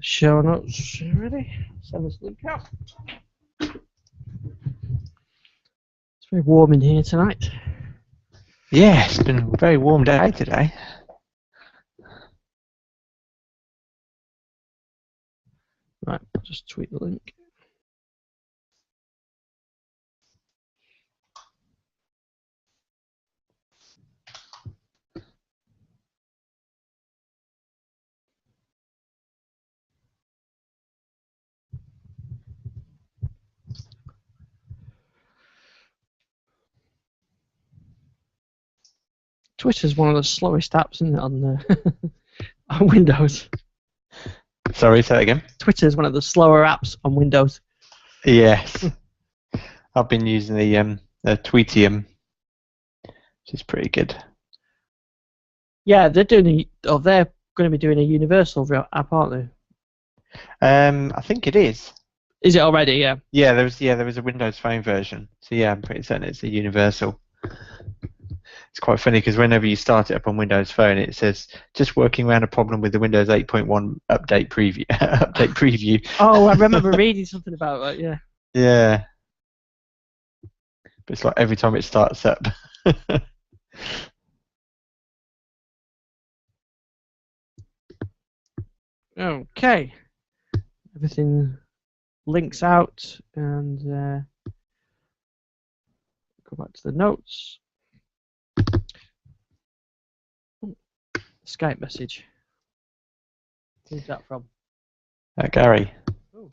Show notes. Ready? Send this link out. It's very warm in here tonight. Yeah, it's been a very warm day today. Right, I'll just tweet the link. Twitter's one of the slowest apps, isn't it, on on Windows? Sorry, say that again. Twitter's one of the slower apps on Windows. Yes. I've been using the Tweetium, which is pretty good. Yeah, they're going to be doing a universal app, aren't they? I think it is. Is it already? Yeah. Yeah, there was a Windows Phone version. So yeah, I'm pretty certain it's a universal. It's quite funny because whenever you start it up on Windows Phone, it says just working around a problem with the Windows 8.1 update preview. Update preview. Oh, I remember reading something about that. Yeah. Yeah. But it's like every time it starts up. Okay. Everything links out, and go back to the notes. Skype message. Who's that from? Gary. Oh,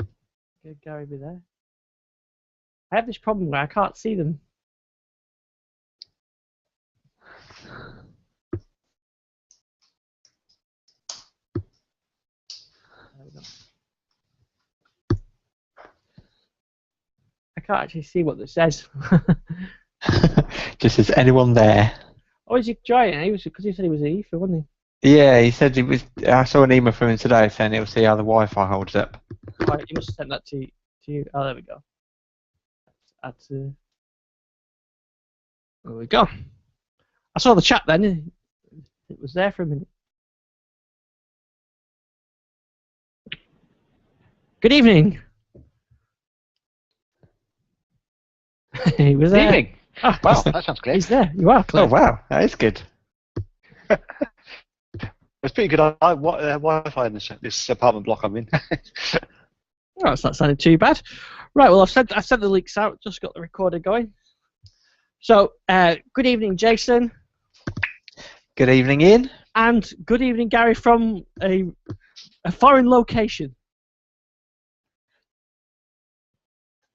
could Gary be there? I have this problem where I can't see them. There we go. I can't actually see what this says. Just is anyone there? Oh, is he trying? He was because he said he was an ether, wasn't he? Yeah, he said he was. I saw an email from him today saying he'll see how the Wi-Fi holds up. Right, you must have sent that to you. Oh, there we go. There we go. I saw the chat then. It was there for a minute. Good evening. He was there. Good evening. Oh, Wow, that sounds great. he's there. You are, Claire. Oh wow, that is good. It's pretty good Wi-Fi in this apartment block I'm in. Oh, it's not sounding too bad. Right, well, I've sent the links out. Just got the recorder going. So, good evening, Jason. Good evening, Ian. And good evening, Gary, from a foreign location.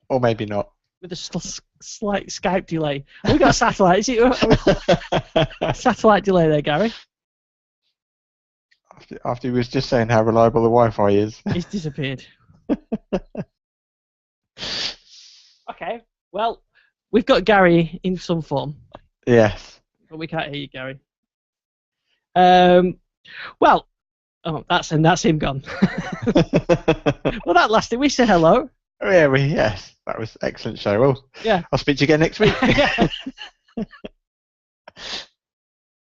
Or maybe not. With a slight Skype delay. Have we got a satellite? Is it satellite delay there, Gary? After he was just saying how reliable the Wi-Fi is. He's disappeared. Okay, well, we've got Gary in some form. Yes. But we can't hear you, Gary. Well, oh, that's him gone. Well, that lasted. We said hello. Oh, yeah, yes. That was an excellent show. Well, yeah. I'll speak to you again next week.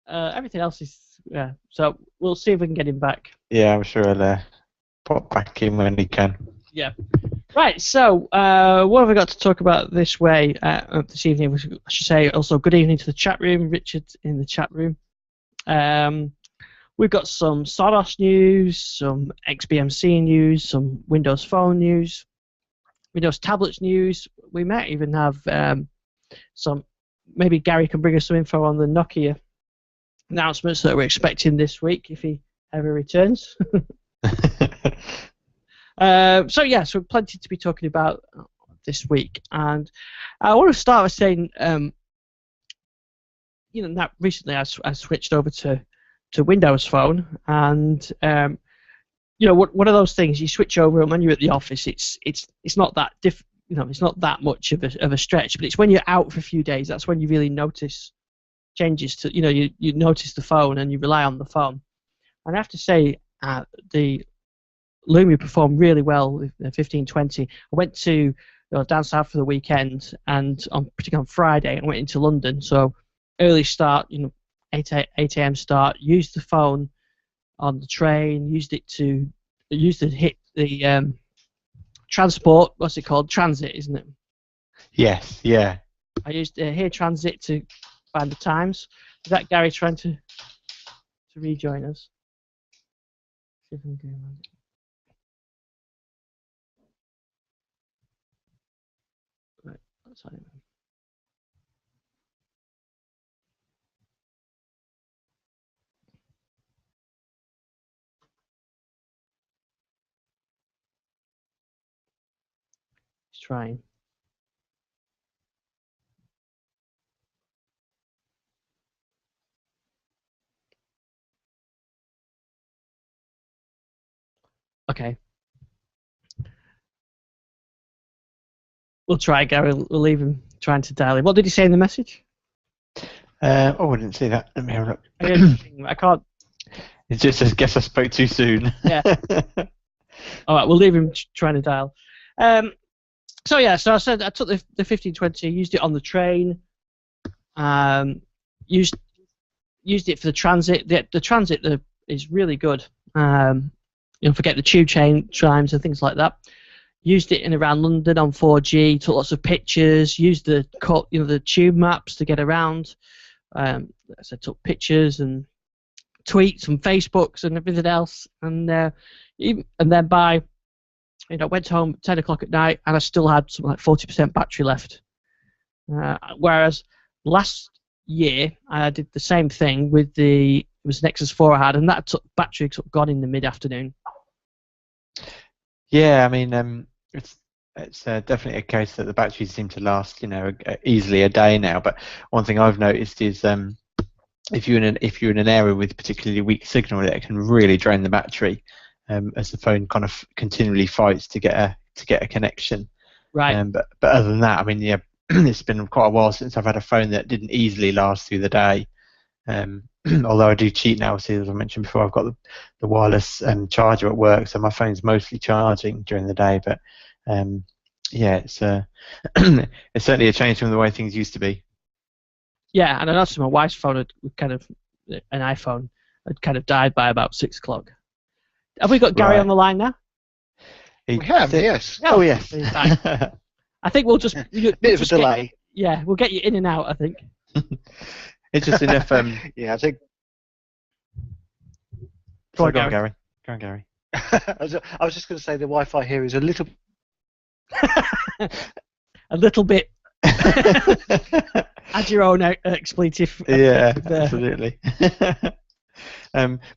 Everything else is, yeah. So we'll see if we can get him back. Yeah, I'm sure he'll pop back in when he can. Yeah. Right, so what have we got to talk about this evening? I should say also good evening to the chat room, Richard in the chat room. We've got some Sonos news, some XBMC news, some Windows Phone news, Windows tablets news. We might even have some, maybe Gary can bring us some info on the Nokia announcements that we're expecting this week if he ever returns. So plenty to be talking about this week, and I want to start by saying, that recently I switched over to Windows Phone, and one of those things you switch over, and when you're at the office, it's not that it's not that much of a stretch, but it's when you're out for a few days that's when you really notice changes to you notice the phone and you rely on the phone. And I have to say the Lumia performed really well with the 1520. I went to down south for the weekend, and particularly on Friday I went into London, so early start, 8 a.m. start, used the phone on the train, used it to hit the transport. What's it called? Transit, isn't it? Yes, yeah. I used Here Transit to find the times. Is that Gary trying to rejoin us? See if I can do that. Right, that's fine. He's trying. Okay. We'll try, Gary. We'll leave him trying to dial in. What did he say in the message? I didn't see that. Let me have a look. I can't. It just says, guess I spoke too soon. Yeah. All right, we'll leave him trying to dial. So I said I took the 1520, used it on the train, used it for the transit. The transit is really good. Forget the tube chimes and things like that. Used it in around London on 4G. Took lots of pictures. Used the tube maps to get around. So I took pictures and tweets and Facebooks and everything else. And then by went home at 10 o'clock at night and I still had something like 40% battery left. Whereas last year I did the same thing with it was Nexus 4 I had, and that battery gone in the mid-afternoon. Yeah, I mean, it's definitely a case that the batteries seem to last, easily a day now. But one thing I've noticed is if you're in an area with particularly weak signal, it can really drain the battery, as the phone kind of continually fights to get a connection. Right. But other than that, I mean, yeah, it's been quite a while since I've had a phone that didn't easily last through the day. Although I do cheat now, see, as I mentioned before, I've got the wireless charger at work, so my phone's mostly charging during the day. But yeah, it's certainly a change from the way things used to be. Yeah, and I noticed my wife's phone an iPhone had kind of died by about 6 o'clock. Have we got Gary on the line now? We have, yes. Oh, yes. I think we'll just bit of a delay. We'll get you in and out, I think. It's just enough. Yeah, I think. Go on, Gary. Go on, Gary. I was just going to say the Wi-Fi here is a little. A little bit. Add your own expletive. Yeah, absolutely. But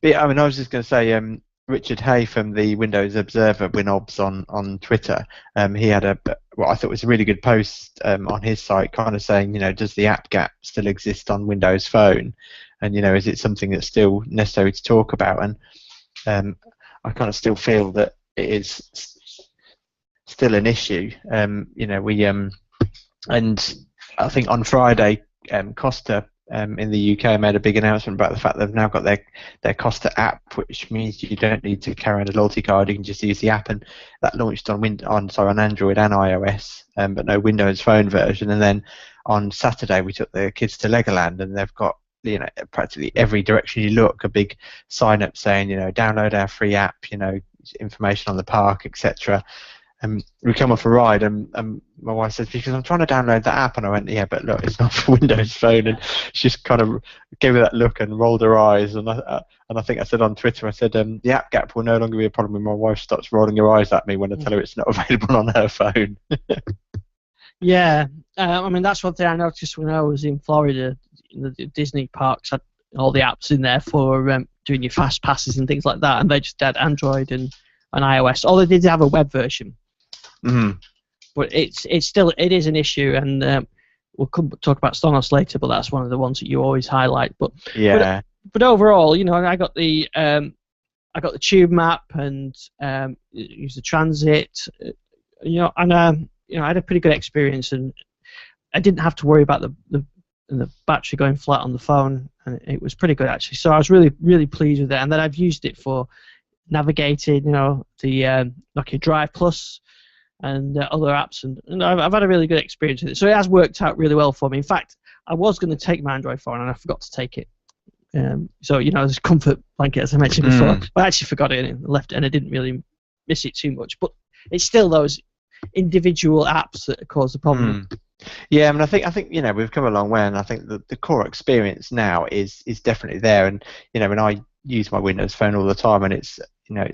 yeah, I mean, I was just going to say, Richard Hay from the Windows Observer WinObs on Twitter, he had what I thought was a really good post on his site, kind of saying, does the app gap still exist on Windows Phone, and is it something that's still necessary to talk about? And I kind of still feel that it is still an issue. And I think on Friday, Costa in the UK made a big announcement about the fact they've now got their Costa app, which means you don't need to carry around a loyalty card. You can just use the app, and that launched on Android and iOS, but no Windows Phone version. And then on Saturday we took the kids to Legoland, and they've got practically every direction you look a big sign up saying download our free app, information on the park, etc. We come off a ride, and my wife says, because I'm trying to download that app, and I went, yeah, but look, it's not for Windows Phone. And she just kind of gave me that look and rolled her eyes, and I think I said on Twitter, I said, the app gap will no longer be a problem when my wife stops rolling her eyes at me when I tell her it's not available on her phone. Yeah, I mean, that's one thing I noticed when I was in Florida. The Disney parks had all the apps in there for doing your fast passes and things like that, and they just had Android and iOS. All they did have a web version. Mm-hmm. But it is an issue, and we'll talk about Sonos later. But that's one of the ones that you always highlight. But yeah. But overall, I got the tube map and used the transit. And I had a pretty good experience, and I didn't have to worry about the battery going flat on the phone, and it was pretty good actually. So I was really, really pleased with it. And then I've used it for navigating, the Nokia Drive Plus and other apps, and I've had a really good experience with it. So it has worked out really well for me. In fact, I was going to take my Android phone and I forgot to take it. So there's a comfort blanket, as I mentioned before. But I actually forgot it and left it, and it didn't really miss it too much. But it's still those individual apps that cause the problem. Yeah, I mean, I think we've come a long way, and I think the core experience now is definitely there. And when I use my Windows Phone all the time, and it's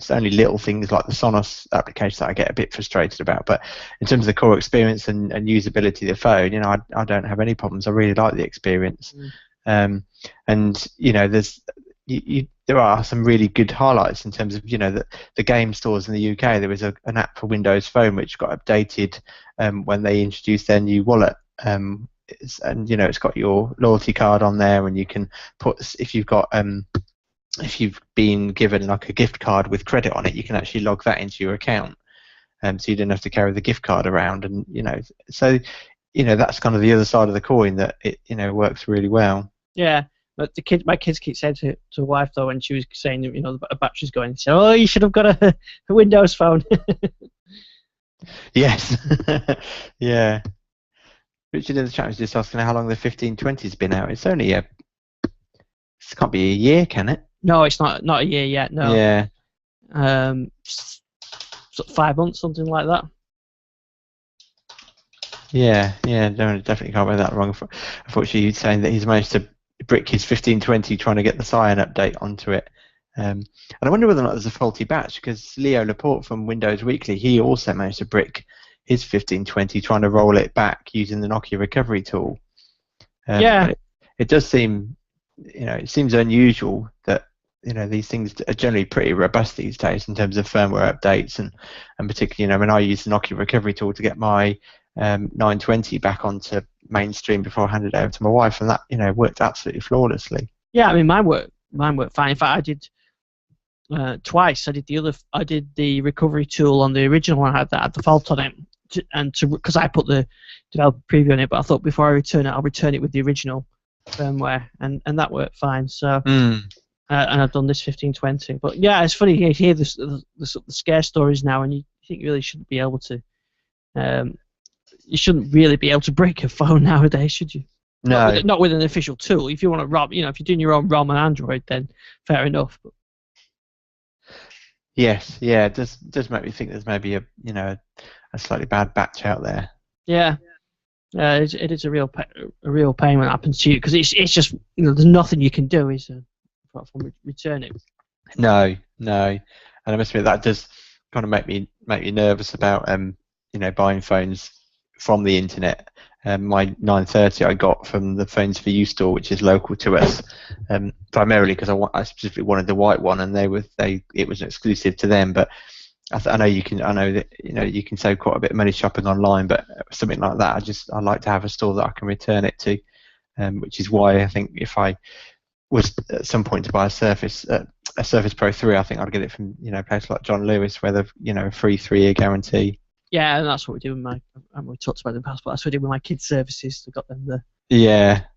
only little things like the Sonos application that I get a bit frustrated about. But in terms of the core experience and usability of the phone, I don't have any problems. I really like the experience. And there are some really good highlights in terms of the game stores in the UK. There was an app for Windows Phone which got updated when they introduced their new wallet, it's got your loyalty card on there, and you can put if you've been given like a gift card with credit on it, you can actually log that into your account, so you don't have to carry the gift card around, and so that's kind of the other side of the coin, that it works really well. Yeah. But my kids keep saying to the wife though, when she was saying the battery's going, she said, "Oh, you should have got a Windows Phone." Yes. Yeah. Richard in the chat was just asking how long the 1520's been out. It's only it can't be a year, can it? No, it's not a year yet. No. Yeah. 5 months, something like that. Yeah. No, definitely can't be that wrong. Unfortunately, he's saying that he's managed to brick his 1520 trying to get the Cyan update onto it, and I wonder whether or not there's a faulty batch, because Leo Laporte from Windows Weekly, he also managed to brick his 1520 trying to roll it back using the Nokia recovery tool. Yeah, it does seem, it seems unusual that these things are generally pretty robust these days in terms of firmware updates, and particularly when I use the Nokia recovery tool to get my 920 back onto mainstream before I handed it over to my wife, and that worked absolutely flawlessly. Yeah, I mean mine worked fine. In fact, I did twice. I did the recovery tool on the original one. I had that default on it, because I put the developer preview on it. But I thought before I return it, I'll return it with the original firmware, and that worked fine. So and I've done this 1520. But yeah, it's funny you hear the scare stories now, and you think you really shouldn't be able to. You shouldn't really be able to break a phone nowadays, should you? No. Not with an official tool. If you want to ROM, if you're doing your own ROM on Android, then fair enough. But yes, yeah, it does make me think there's maybe a slightly bad batch out there. Yeah, it is a real pain when it happens to you, because it's just there's nothing you can do, apart from return it. No, and I must admit that does kind of make me nervous about buying phones from the internet. My 930 I got from the Phones for You store, which is local to us, primarily because I specifically wanted the white one, and it was exclusive to them. But I know that you can save quite a bit of money shopping online, but something like that, I like to have a store that I can return it to, which is why I think if I was at some point to buy a Surface Pro 3, I think I'd get it from places like John Lewis, where they've a free 3-year guarantee. Yeah, and that's what we do with we talked about it in the past, but that's what we did with my kids' services. We got them the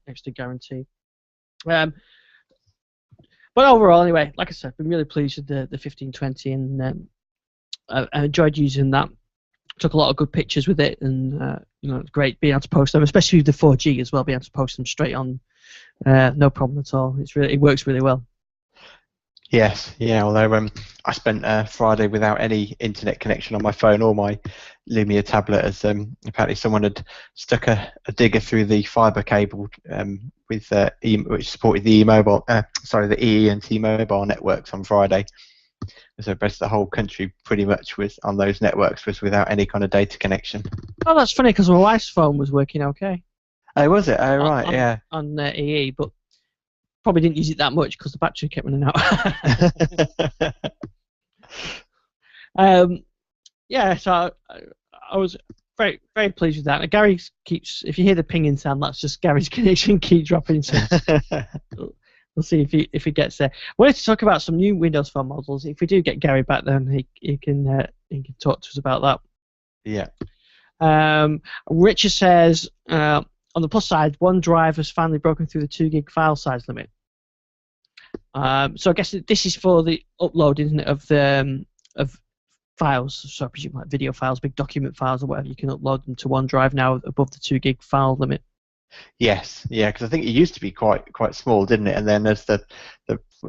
extra guarantee. But overall, anyway, like I said, I've been really pleased with the 1520, and I enjoyed using that. Took a lot of good pictures with it, and it's great being able to post them, especially with the 4G as well, being able to post them straight on, no problem at all. It works really well. Yes, yeah. Although I spent Friday without any internet connection on my phone or my Lumia tablet, as apparently someone had stuck a digger through the fibre cable which supported the the EE and T-Mobile networks on Friday. So the whole country pretty much was on those networks was without any kind of data connection. Oh, that's funny, because my wife's phone was working okay. Oh, was it? Oh, right, yeah. On EE, but probably didn't use it that much because the battery kept running out. Yeah, so I was very, very pleased with that. And Gary keeps, if you hear the pinging sound, that's just Gary's connection keep dropping. So we'll see if he gets there. I wanted to talk about some new Windows Phone models. If we do get Gary back, then he can talk to us about that. Yeah. Richard says, on the plus side, OneDrive has finally broken through the 2 gig file size limit. So I guess this is for the upload, isn't it, of files. So I presume like video files, big document files, or whatever. You can upload them to OneDrive now above the 2 gig file limit. Yes, yeah, because I think it used to be quite small, didn't it? And then as the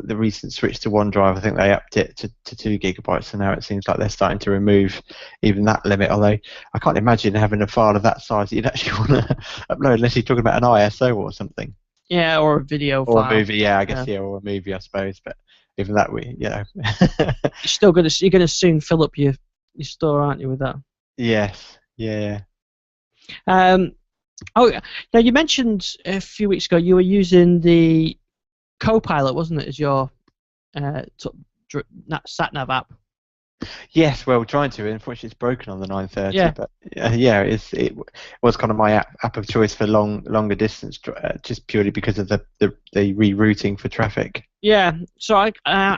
the recent switch to OneDrive, I think they upped it to 2 gigabytes, so now it seems like they're starting to remove even that limit. Although I can't imagine having a file of that size that you'd actually want to upload unless you're talking about an ISO or something. Yeah, or a video or file. a movie. Yeah, I guess or a movie, I suppose. But even that, you're gonna soon fill up your store, aren't you, with that? Yes. Yeah. Oh, now you mentioned a few weeks ago you were using the Copilot, wasn't it, as your sat-nav app? Yes, well, we're trying to. Unfortunately, it's broken on the 930. Yeah. But it was kind of my app of choice for longer distance, just purely because of the rerouting for traffic. Yeah. So I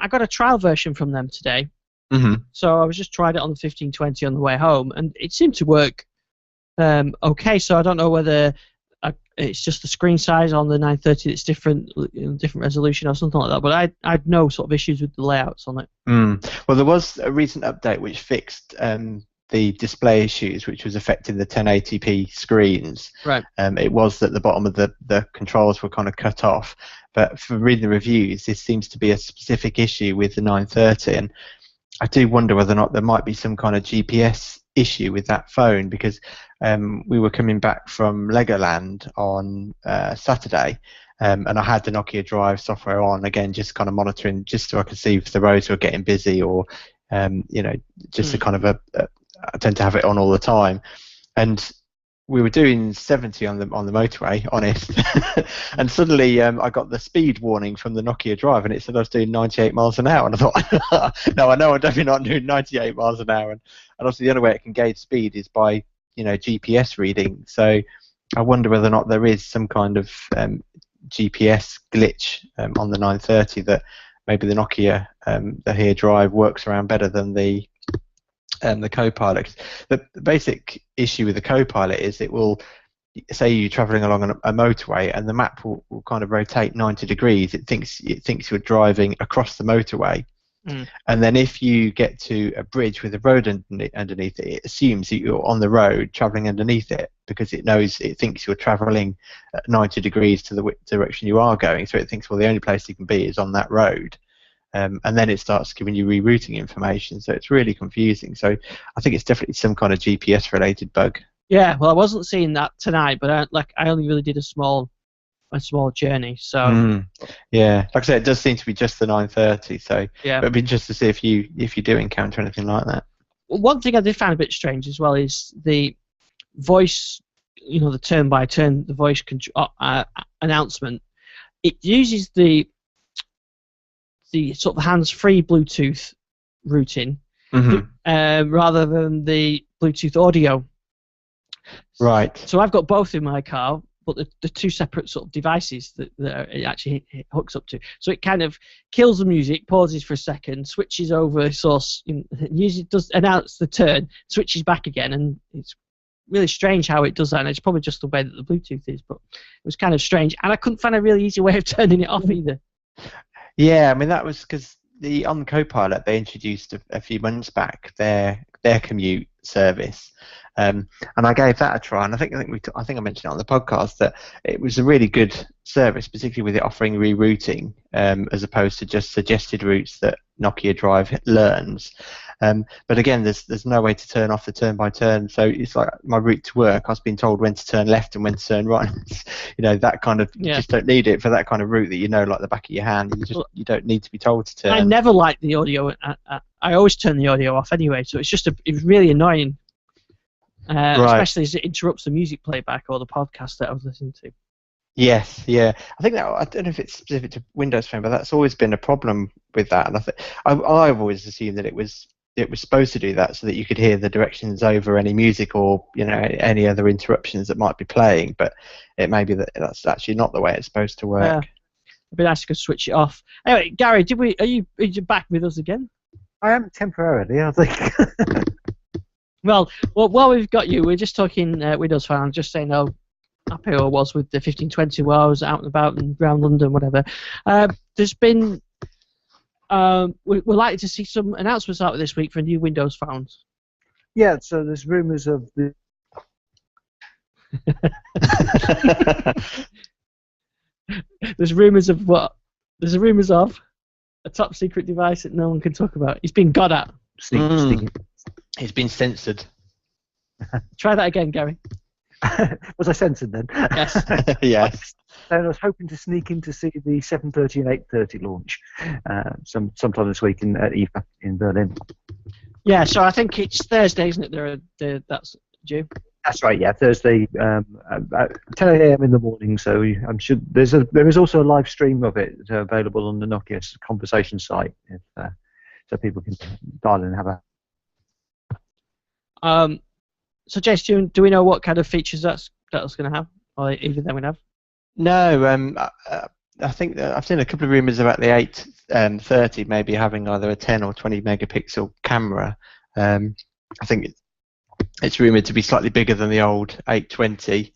got a trial version from them today. Mm-hmm. So I was just tried it on the 1520 on the way home, and it seemed to work okay. So I don't know whether it's just the screen size on the 930 that's different resolution or something like that. But I had no sort of issues with the layouts on it. Well, there was a recent update which fixed the display issues, which was affecting the 1080p screens. Right. It was that the bottom of the controls were kind of cut off. But for reading the reviews, this seems to be a specific issue with the 930, and I do wonder whether or not there might be some kind of GPS issue with that phone, because we were coming back from Legoland on Saturday, and I had the Nokia Drive software on, again, just kind of monitoring, just so I could see if the roads were getting busy, or just a kind of I tend to have it on all the time, and we were doing 70 on the motorway, honest, and suddenly I got the speed warning from the Nokia Drive, and it said I was doing 98 miles an hour, and I thought, no, I know I'm definitely not doing 98 miles an hour, and obviously the only way it can gauge speed is by GPS reading. So I wonder whether or not there is some kind of GPS glitch on the 930 that maybe the Nokia the Here Drive works around better than the Copilot. The basic issue with the Copilot is it will say you're travelling along a motorway, and the map will kind of rotate 90 degrees. It thinks you're driving across the motorway, and then if you get to a bridge with a road underneath it, it assumes that you're on the road travelling underneath it, because it thinks you're travelling at 90 degrees to the direction you are going. So it thinks, well, the only place you can be is on that road. And then it starts giving you rerouting information, so it's really confusing. So I think it's definitely some kind of GPS related bug. Yeah, well, I wasn't seeing that tonight, but I only really did a small journey. So yeah, like I said, it does seem to be just the 930. So yeah, it'd be interesting to see if you do encounter anything like that. One thing I did find a bit strange as well is the voice, the turn by turn, the voice announcement. It uses the sort of hands-free Bluetooth routing rather than the Bluetooth audio. Right. So I've got both in my car, but the two separate sort of devices that it actually hooks up to. So it kind of kills the music, pauses for a second, switches over source, usually does announce the turn, switches back again, and it's really strange how it does that. And it's probably just the way that the Bluetooth is, but it was kind of strange, and I couldn't find a really easy way of turning it off either. Yeah, I mean, that was because on the Copilot they introduced a few months back their commute service, and I gave that a try, and I think I mentioned it on the podcast that it was a really good service, particularly with it offering rerouting as opposed to just suggested routes that Nokia Drive learns. But again, there's no way to turn off the turn by turn, so it's like my route to work. I was being told when to turn left and when to turn right. That kind of, you just don't need it for that kind of route that like the back of your hand. You don't need to be told to turn. I never liked the audio. I always turn the audio off anyway, so it's just it was really annoying, especially as it interrupts the music playback or the podcast that I was listening to. Yes, yeah. I think I don't know if it's specific to Windows Phone, but that's always been a problem with that. And I've always assumed that it was supposed to do that so that you could hear the directions over any music or any other interruptions that might be playing. But it may be that's actually not the way it's supposed to work. Yeah. It'd be nice to switch it off. Anyway, Gary, are you back with us again? I am temporarily, I think. Well, while we've got you, we're just talking Windows Phone. I'm just saying how happy I was with the 1520 while I was out and about and around London, whatever. There's been we're likely to see some announcements out this week for new Windows phones. Yeah, so there's rumours of the. There's rumours of what? There's rumours of. A top secret device that no one can talk about. He's been got at. Sneaky. It's been censored. Try that again, Gary. Was I censored then? Yes. Yes. And I was hoping to sneak in to see the 7:30 and 8:30 launch sometime this week at IFA in Berlin. Yeah, so I think it's Thursday, isn't it? That's due. That's right, yeah, Thursday at 10 a.m. in the morning. So I'm sure there is also a live stream of it available on the Nokia conversation site, so people can dial in and have a. So, Jason, do we know what kind of features that's going to have, or even then we have? No, I think that I've seen a couple of rumours about the 830 maybe having either a 10 or 20 megapixel camera. I think it's rumoured to be slightly bigger than the old 820.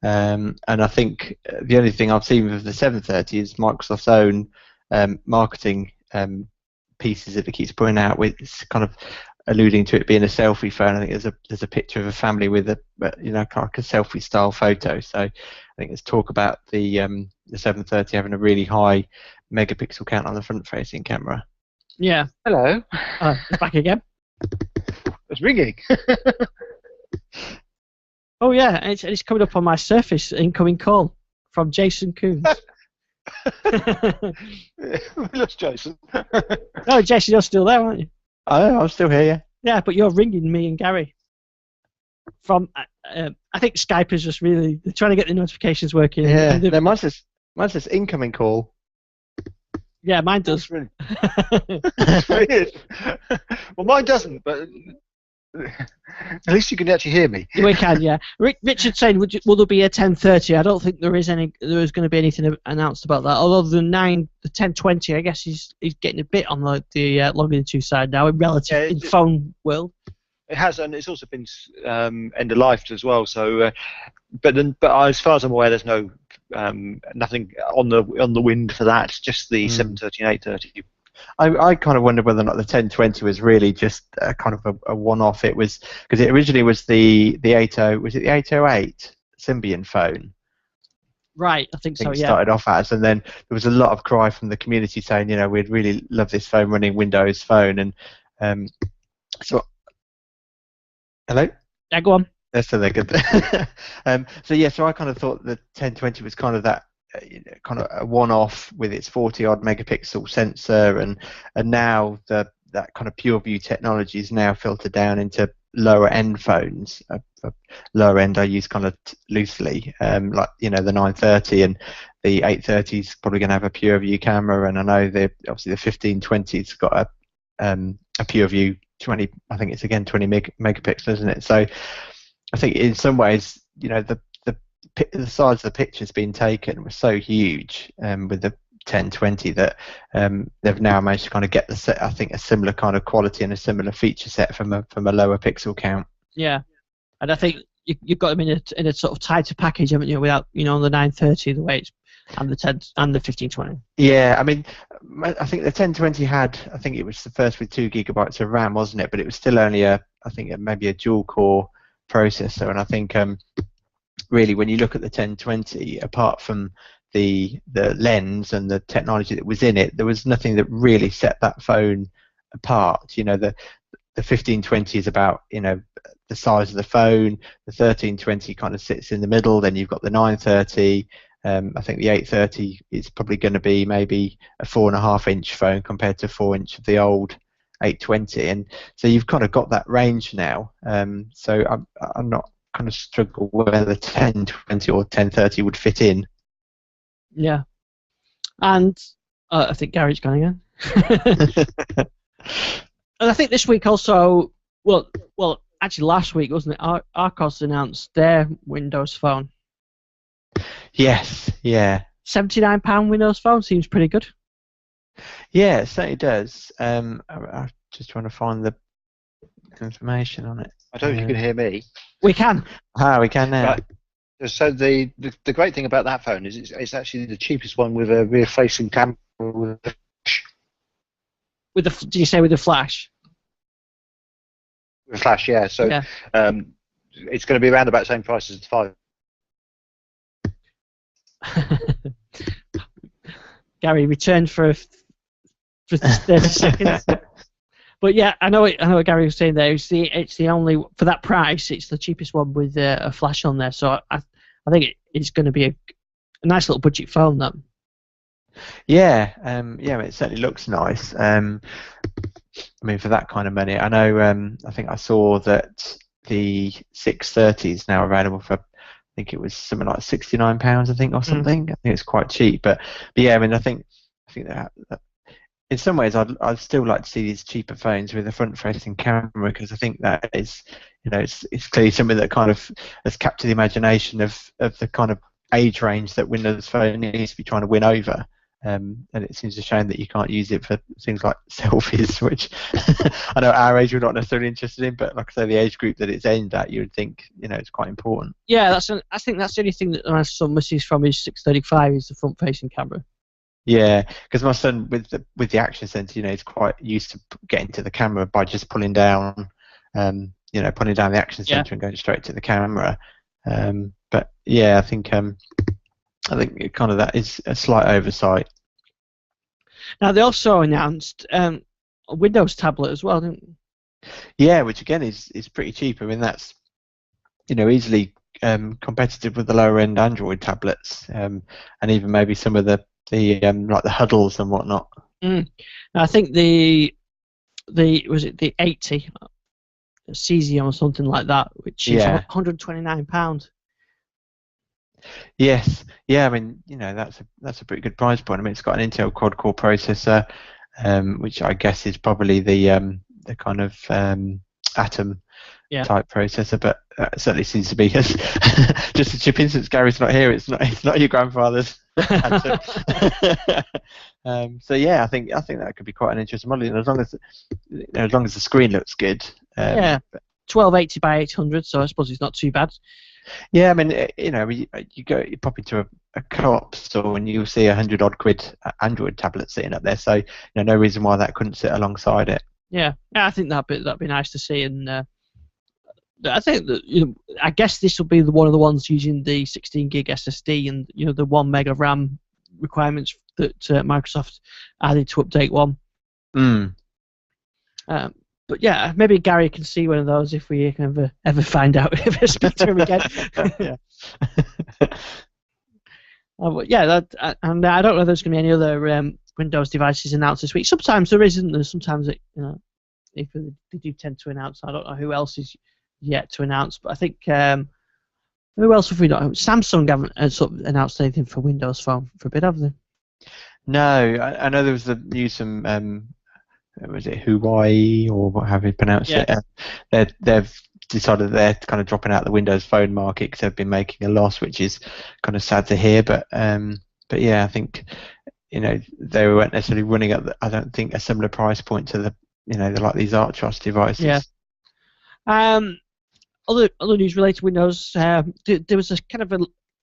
And I think the only thing I've seen with the 730 is Microsoft's own marketing pieces that it keeps putting out, with kind of alluding to it being a selfie phone. I think there's a picture of a family with a kind of like a selfie style photo. So I think there's talk about the 730 having a really high megapixel count on the front facing camera. Yeah. Hello. Back again. It's ringing. Oh yeah, and it's coming up on my Surface incoming call from Jason Coons. We lost Jason. No, Jason, you're still there, aren't you? Oh, I'm still here, yeah. Yeah, but you're ringing me and Gary. From I think Skype is just really they're trying to get the notifications working. Yeah, no, mine says incoming call. Yeah, mine does. It's weird. Well, mine doesn't, but at least you can actually hear me. We can, yeah. Richard saying, will there be a 1030? I don't think there is going to be anything announced about that. Although the 1020, I guess he's getting a bit on the longer than two side now in relative in phone world. It has, and it's also been end of life as well. So, but as far as I'm aware, there's no nothing on the wind for that. Just the 730 and 830. I kind of wonder whether or not the 1020 was really just kind of a one-off. It was because it originally was the 80, was it the 808 Symbian phone? Right, I think so. It Yeah. started off as, and then there was a lot of cry from the community saying, we'd really love this phone running Windows Phone, and so. Hello. Yeah, go on. That's so they're good. So I kind of thought the 1020 was kind of that. Kind of a one-off with its 40-odd megapixel sensor, and now that kind of pure view technology is now filtered down into lower end phones. Lower end I use kind of loosely, like the 930 and the 830 is probably going to have a pure view camera, and I know obviously the 1520's got a pure view 20. I think it's again 20 megapixels, isn't it? So I think in some ways, the size of the pictures being taken was so huge with the 1020 that they've now managed to kind of get I think a similar kind of quality and a similar feature set from a lower pixel count. Yeah, and I think you've got them in a sort of tighter package, haven't you? Without on the 930 the way it's and the 10 and the 1520. Yeah, I mean, I think the 1020 had, I think it was the first with 2 gigabytes of RAM, wasn't it? But it was still only maybe a dual core processor, and I think really when you look at the 1020, apart from the lens and the technology that was in it, there was nothing that really set that phone apart. The 1520 is about the size of the phone. The 1320 kind of sits in the middle. Then you've got the 930. I think the 830 is probably going to be maybe a 4.5-inch phone compared to 4-inch of the old 820, and so you've kind of got that range now. So I'm not kind of struggle where the 1020 or 1030 would fit in. Yeah, and I think Gary's gone again. And I think this week also, well, actually last week, wasn't it? Arcos announced their Windows Phone. Yes, yeah. £79 Windows Phone seems pretty good. Yeah, it certainly does. I'm just trying to find the information on it. I don't know if you can hear me. We can. We can now. Right. So the great thing about that phone is it's actually the cheapest one with a rear-facing camera. Did you say with the flash? With flash, yeah. So yeah. It's going to be around about the same price as the 5. Gary returned for for 30 seconds. But yeah, I know what Gary was saying there. It's the only, for that price, it's the cheapest one with a flash on there. So I think it's going to be a nice little budget phone. That. Yeah, it certainly looks nice. I mean, for that kind of money, I know. I think I saw that the 630 is now available for, I think it was something like £69, I think, or something. I think it's quite cheap. But yeah, I mean, I think that in some ways, I'd still like to see these cheaper phones with a front-facing camera, because I think that is, it's clearly something that kind of has captured the imagination of the kind of age range that Windows Phone needs to be trying to win over. And it seems a shame that you can't use it for things like selfies, which I know our age we're not necessarily interested in, but like I say, the age group that it's aimed at, you would think, it's quite important. Yeah, I think that's the only thing that my son misses from his 635 is the front-facing camera. Yeah, because my son with the action sensor, he's quite used to getting to the camera by just pulling down, pulling down the action sensor and going straight to the camera. But yeah, I think kind of that is a slight oversight. Now they also announced a Windows tablet as well, didn't they? Yeah, which again is pretty cheap. I mean, that's easily competitive with the lower end Android tablets, and even maybe some of the like the huddles and whatnot. I think the 80 Cesium or something like that, which is £129. Yes, yeah. I mean, that's a pretty good price point. I mean, it's got an Intel quad-core processor, which I guess is probably the kind of Atom type processor, but it certainly seems to be just a chip in. Since Gary's not here, it's not your grandfather's. So yeah, I think that could be quite an interesting model, as long as the screen looks good. 1280 by 800, so I suppose it's not too bad. Yeah, I mean, you pop into a co-op store and you'll see £100-odd Android tablet sitting up there. So no reason why that couldn't sit alongside it. Yeah, I think that'd be nice to see, and I think that I guess this will be one of the ones using the 16 gig SSD and the 1 meg of RAM requirements that Microsoft added to update 1. But yeah, maybe Gary can see one of those if we ever find out if we speak to him again. And I don't know if there's going to be any other Windows devices announced this week. Sometimes there isn't. There's sometimes if they do tend to announce. I don't know who else is yet to announce, but I think who else have we not? Samsung haven't sort of announced anything for Windows Phone for a bit, have they? No, I know there was the news from was it Huawei or what have you pronounced it? They've decided they're kind of dropping out the Windows Phone market because they've been making a loss, which is kind of sad to hear. But yeah, I think they weren't necessarily running at I don't think a similar price point to the like these Archos devices. Yeah. Other news related to Windows. There was a kind of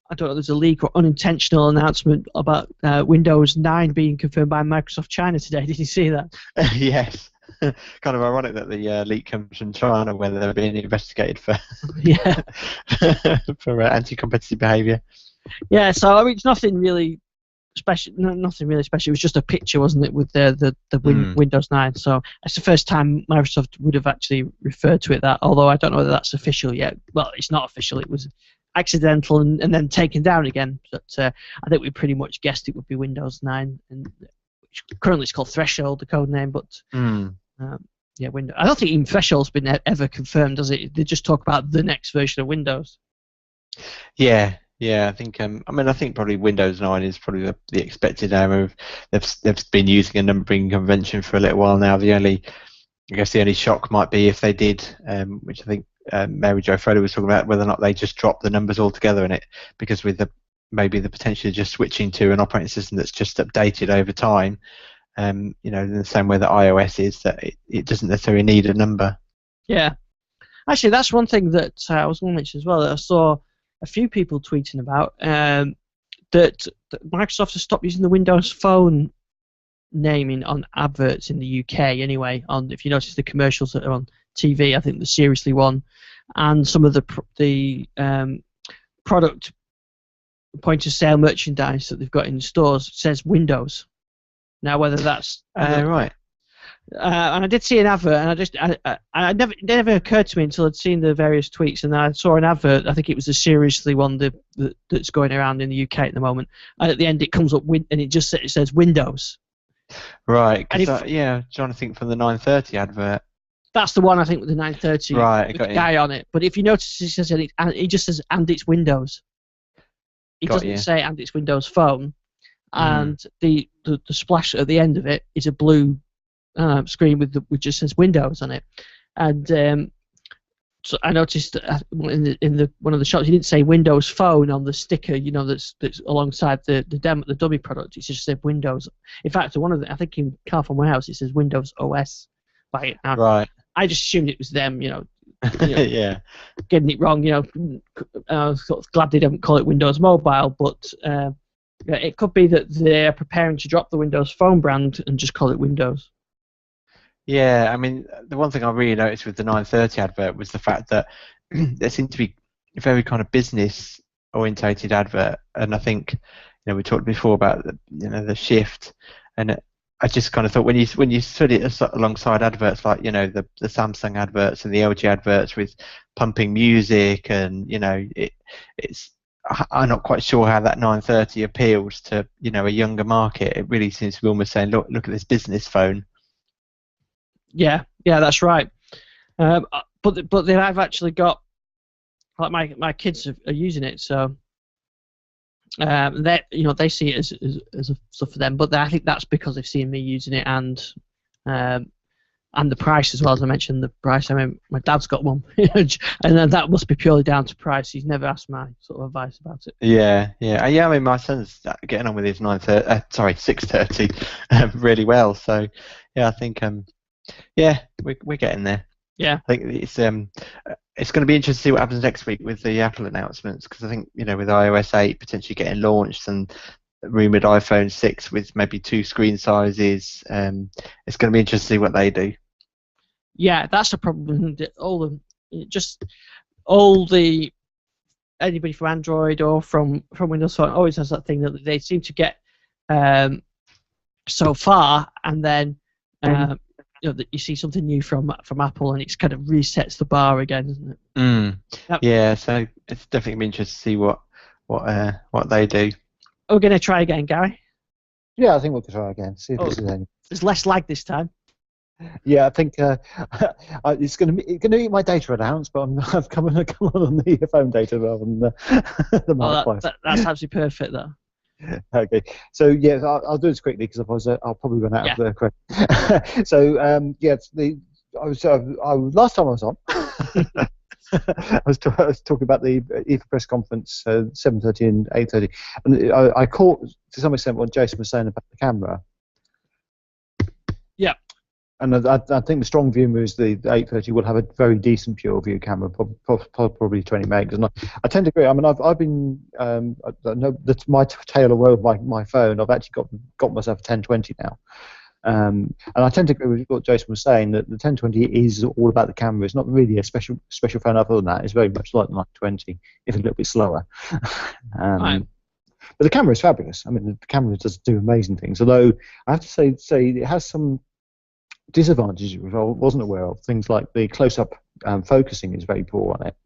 I don't know, there's a leak or unintentional announcement about Windows 9 being confirmed by Microsoft China today. Did you see that? Yes. Kind of ironic that the leak comes from China, where they're being investigated for for anti-competitive behaviour. Yeah, so I mean, it's nothing really special. Nothing really special. It was just a picture, wasn't it, with the Windows 9? So it's the first time Microsoft would have actually referred to it that. Although I don't know whether that's official yet. Well, it's not official. It was accidental and then taken down again. But I think we pretty much guessed it would be Windows 9, and which currently it's called Threshold, the code name. But Windows. I don't think even Threshold's been ever confirmed, does it? They just talk about the next version of Windows. Yeah, I think. I think probably Windows 9 is probably the expected era. They've been using a numbering convention for a little while now. I guess the only shock might be if they did, which I think Mary Jo Frodo was talking about, whether or not they just drop the numbers altogether in it, because with maybe the potential of just switching to an operating system that's just updated over time, in the same way that iOS is, that it doesn't necessarily need a number. Yeah, actually, that's one thing that I was going to mention as well. That I saw a few people tweeting about that Microsoft has stopped using the Windows Phone naming on adverts in the UK. Anyway, if you notice the commercials that are on TV, I think the Seriously one, and some of the product point of sale merchandise that they've got in the stores says Windows. Now, whether that's right. and I did see an advert, and it never occurred to me until I'd seen the various tweets, and I saw an advert. I think it was the Seriously one that's going around in the UK at the moment. And at the end, it comes up and it says Windows. Right. Yeah, trying to think from the 930 advert. That's the one I think with the 930 right, with the guy on it. But if you notice, it says it just says and it's Windows. It doesn't say and it's Windows Phone, and the splash at the end of it is a blue screen which just says Windows on it, and so I noticed that in the one of the shops, he didn't say Windows Phone on the sticker, that's alongside the dummy product. It just said Windows. In fact, I think in Car from Warehouse it says Windows OS. Right. I just assumed it was them, yeah, getting it wrong. Sort of glad they didn't call it Windows Mobile, but it could be that they're preparing to drop the Windows Phone brand and just call it Windows. Yeah, I mean, the one thing I really noticed with the 930 advert was the fact that there seemed to be a very kind of business-orientated advert, and I think, we talked before about the shift, and I just kind of thought when you stood it alongside adverts like the Samsung adverts and the LG adverts with pumping music, and it's I'm not quite sure how that 930 appeals to a younger market. It really seems to be almost saying, look at this business phone. Yeah, that's right. But then I've actually got, like, my kids are using it, so they see it as a stuff for them. But I think that's because they've seen me using it, and the price as well. As I mentioned, the price. I mean, my dad's got one, and then that must be purely down to price. He's never asked my sort of advice about it. Yeah. I mean, my son's getting on with his 630 really well. So yeah, I think we're getting there. Yeah. I think it's going to be interesting to see what happens next week with the Apple announcements, because I think with iOS 8 potentially getting launched and rumoured iPhone 6 with maybe 2 screen sizes, it's going to be interesting to see what they do. Yeah, that's the problem. Anybody from Android or from Windows Phone always has that thing that they seem to get so far, and then that you see something new from Apple, and it kind of resets the bar again, isn't it? Yep. Yeah, so it's definitely going to be interesting to see what they do. Are we going to try again, Gary? Yeah, I think we'll try again. See if this is any. There's less lag this time. Yeah, I think it's going to eat my data allowance, but I've come on the phone data rather than the marketplace. That's absolutely perfect, though. Okay, so yeah, I'll do this quickly because otherwise I'll probably run out of the credit. So last time I was on, I was talking about the IFA press conference 7:30 and 8:30, and I caught to some extent what Jason was saying about the camera. Yeah. And I think the strong view is the 830 will have a very decent pure view camera, probably 20 megs. And I tend to agree. I mean, I've been I know that's my tail away with my phone. I've actually got myself a 1020 now, and I tend to agree with what Jason was saying, that the 1020 is all about the camera. It's not really a special phone other than that. It's very much like the 920, if a little bit slower. But the camera is fabulous. I mean, the camera does do amazing things. Although I have to say it has some disadvantages which I wasn't aware of. Things like the close-up focusing is very poor on it.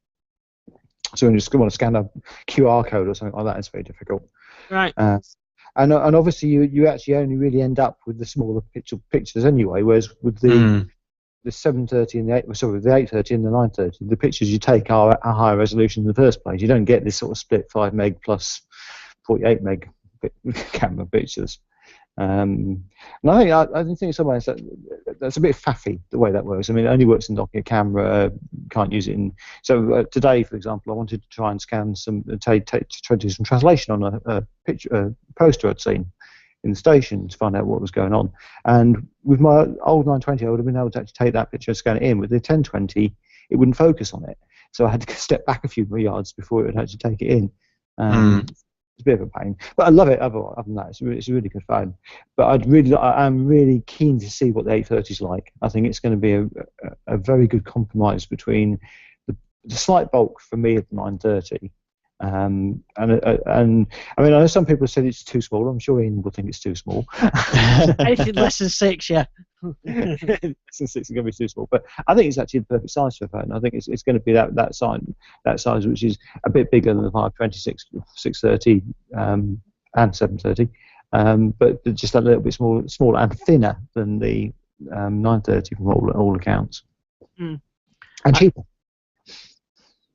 So when you just want to scan a QR code or something like that, it's very difficult. Right. And obviously you actually only really end up with the smaller pictures anyway. Whereas with the 730 and the 830 and the 930, the pictures you take are at a higher resolution in the first place. You don't get this sort of split 5 meg plus 48 meg camera pictures. And I think in some ways that's a bit faffy the way that works. I mean, it only works in Nokia camera. Can't use it in. So today, for example, I wanted to try and scan try to do some translation on a poster I'd seen in the station to find out what was going on. And with my old 920, I would have been able to actually take that picture and scan it in. With the 1020, it wouldn't focus on it, so I had to step back a few more yards before it would actually take it in. It's a bit of a pain, but I love it. Other than that, it's a really good phone. But I'm really keen to see what the 830 is like. I think it's going to be a very good compromise between the slight bulk for me of the 930 And I mean, I know some people said it's too small. I'm sure Ian will think it's too small. Anything less than 6, yeah. Less than 6 is going to be too small, but I think it's actually the perfect size for a phone. I think it's going to be that size, which is a bit bigger than the 526, 630, and 730, but just a little bit smaller and thinner than the 930 from all accounts, and cheaper.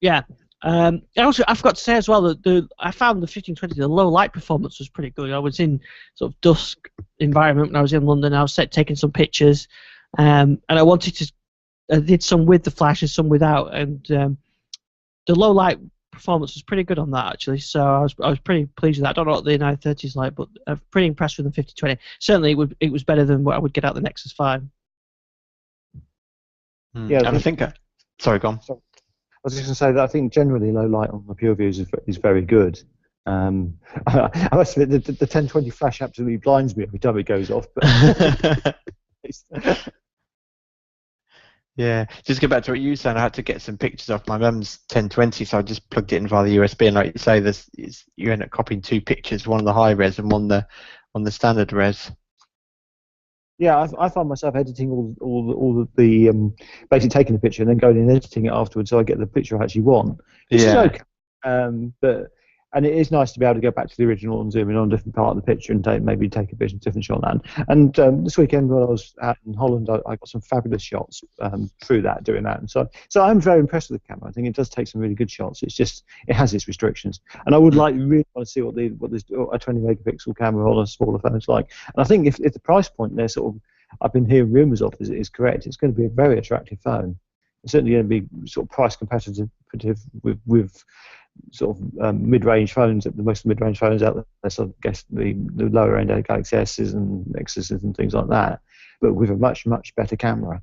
Yeah. Also, I forgot to say as well that I found the 1520, the low light performance was pretty good. I was in sort of dusk environment when I was in London. I was taking some pictures, and I did some with the flash and some without, and the low light performance was pretty good on that actually. So I was pretty pleased with that. I don't know what the 930 is like, but I'm pretty impressed with the 1520. Certainly, it was better than what I would get out the Nexus 5. Yeah, and I think. Sorry, go on. I was just going to say that I think generally low light on the PureView is very good. I must admit the 1020 flash absolutely blinds me every time it goes off. But yeah, just to get back to what you were saying, I had to get some pictures off my mum's 1020, so I just plugged it in via the USB. And like you say, you end up copying 2 pictures, one on the high res and one on the standard res. Yeah, I find myself editing all of the basically taking the picture and then going and editing it afterwards, so I get the picture I actually want. Which is okay, and it is nice to be able to go back to the original and zoom in on a different part of the picture and maybe take a different shot on that. And this weekend when I was out in Holland, I got some fabulous shots through doing that. And so I'm very impressed with the camera. I think it does take some really good shots. It's just it has its restrictions, and I would really want to see what this a 20 megapixel camera on a smaller phone is like. And I think if the price point they're sort of I've been hearing rumours of is correct, it's going to be a very attractive phone. It's certainly going to be sort of price competitive with sort of mid-range phones, the most mid-range phones out there. So I guess the lower end Galaxy S's and Nexuses and things like that, but with a much better camera.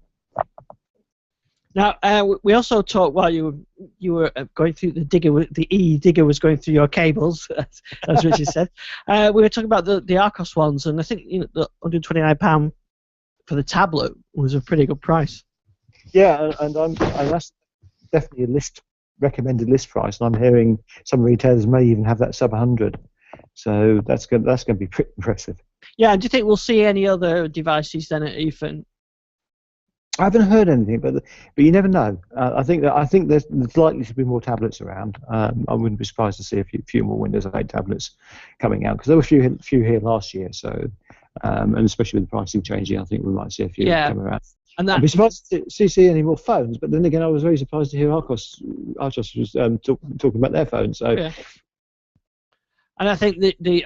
Now we also talked while you were going through the e-digger was going through your cables, as Richard said. We were talking about the Arcos ones, and I think the £129 for the tablet was a pretty good price. Yeah, and that's definitely a recommended list price, and I'm hearing some retailers may even have that sub 100. So that's going to be pretty impressive. Yeah, and do you think we'll see any other devices then at EFIN? I haven't heard anything, but you never know. I think there's likely to be more tablets around. I wouldn't be surprised to see a few more Windows 8 tablets coming out, because there were a few here last year. So and especially with the pricing changing, I think we might see a few come around. And I'd be surprised to see any more phones, but then again, I was very surprised to hear Arcos was talking about their phones. So. Yeah. And I think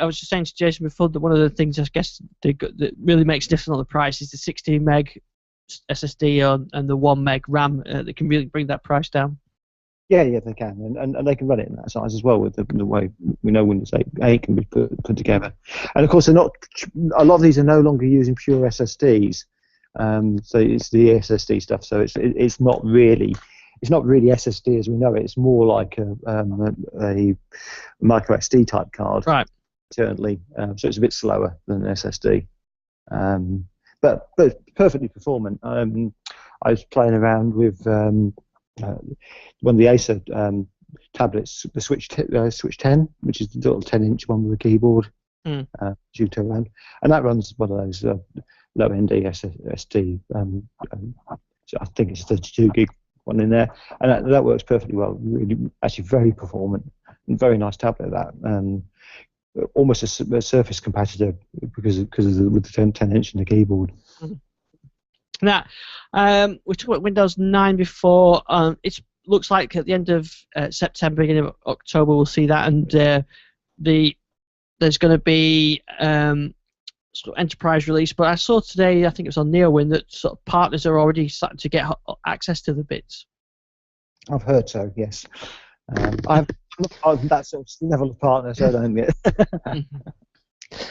I was just saying to Jason before that one of the things I guess that really makes a difference on the price is the 16 meg SSD and the 1 meg RAM that can really bring that price down. Yeah, they can, and they can run it in that size as well with the way we know Windows 8 can be put together. And of course, a lot of these are no longer using pure SSDs. So it's the SSD stuff. So it's not really SSD as we know it. It's more like a micro SD type card. Right. Certainly. So it's a bit slower than an SSD. But perfectly performant. I was playing around with one of the Acer tablets, the Switch 10, which is the little 10-inch one with a keyboard. You turn around, and that runs one of those low-end SSD. So I think it's 32 gig one in there, and that works perfectly well. Really, actually, very performant and very nice tablet. That almost a Surface competitor because with the 10-inch and the keyboard. Now, we talked about Windows 9 before. It looks like at the end of September, beginning of October, we'll see that, and there's going to be sort of enterprise release. But I saw today, I think it was on NeoWin, that sort of partners are already starting to get access to the bits. I've heard so, yes. I'm not that sort of level of partner, so I don't get it.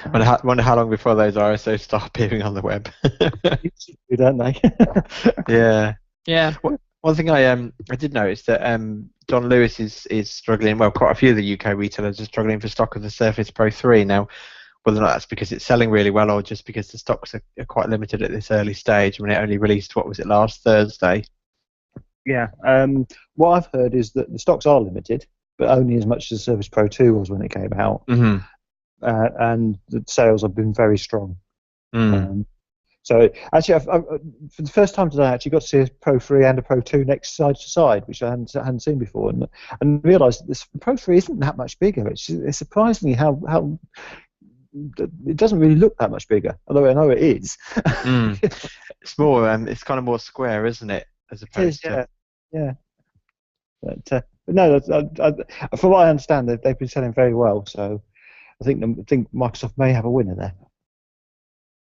I wonder how long before those RSOs start appearing on the web. Don't they? Yeah. One thing I did notice that John Lewis is struggling. Well, quite a few of the UK retailers are struggling for stock of the Surface Pro 3 now. Whether or not that's because it's selling really well or just because the stocks are quite limited at this early stage. When it only released, what was it, last Thursday? Yeah. What I've heard is that the stocks are limited. but only as much as Surface Pro 2 was when it came out. And the sales have been very strong. So actually, for the first time today, I actually got to see a Pro 3 and a Pro 2 next side to side, which I hadn't seen before, and realised that this Pro 3 isn't that much bigger. It's surprisingly how it doesn't really look that much bigger, although I know it is. It's more, it's kind of more square, isn't it? As opposed to yeah. But no, from what I understand, they've been selling very well. So I think Microsoft may have a winner there.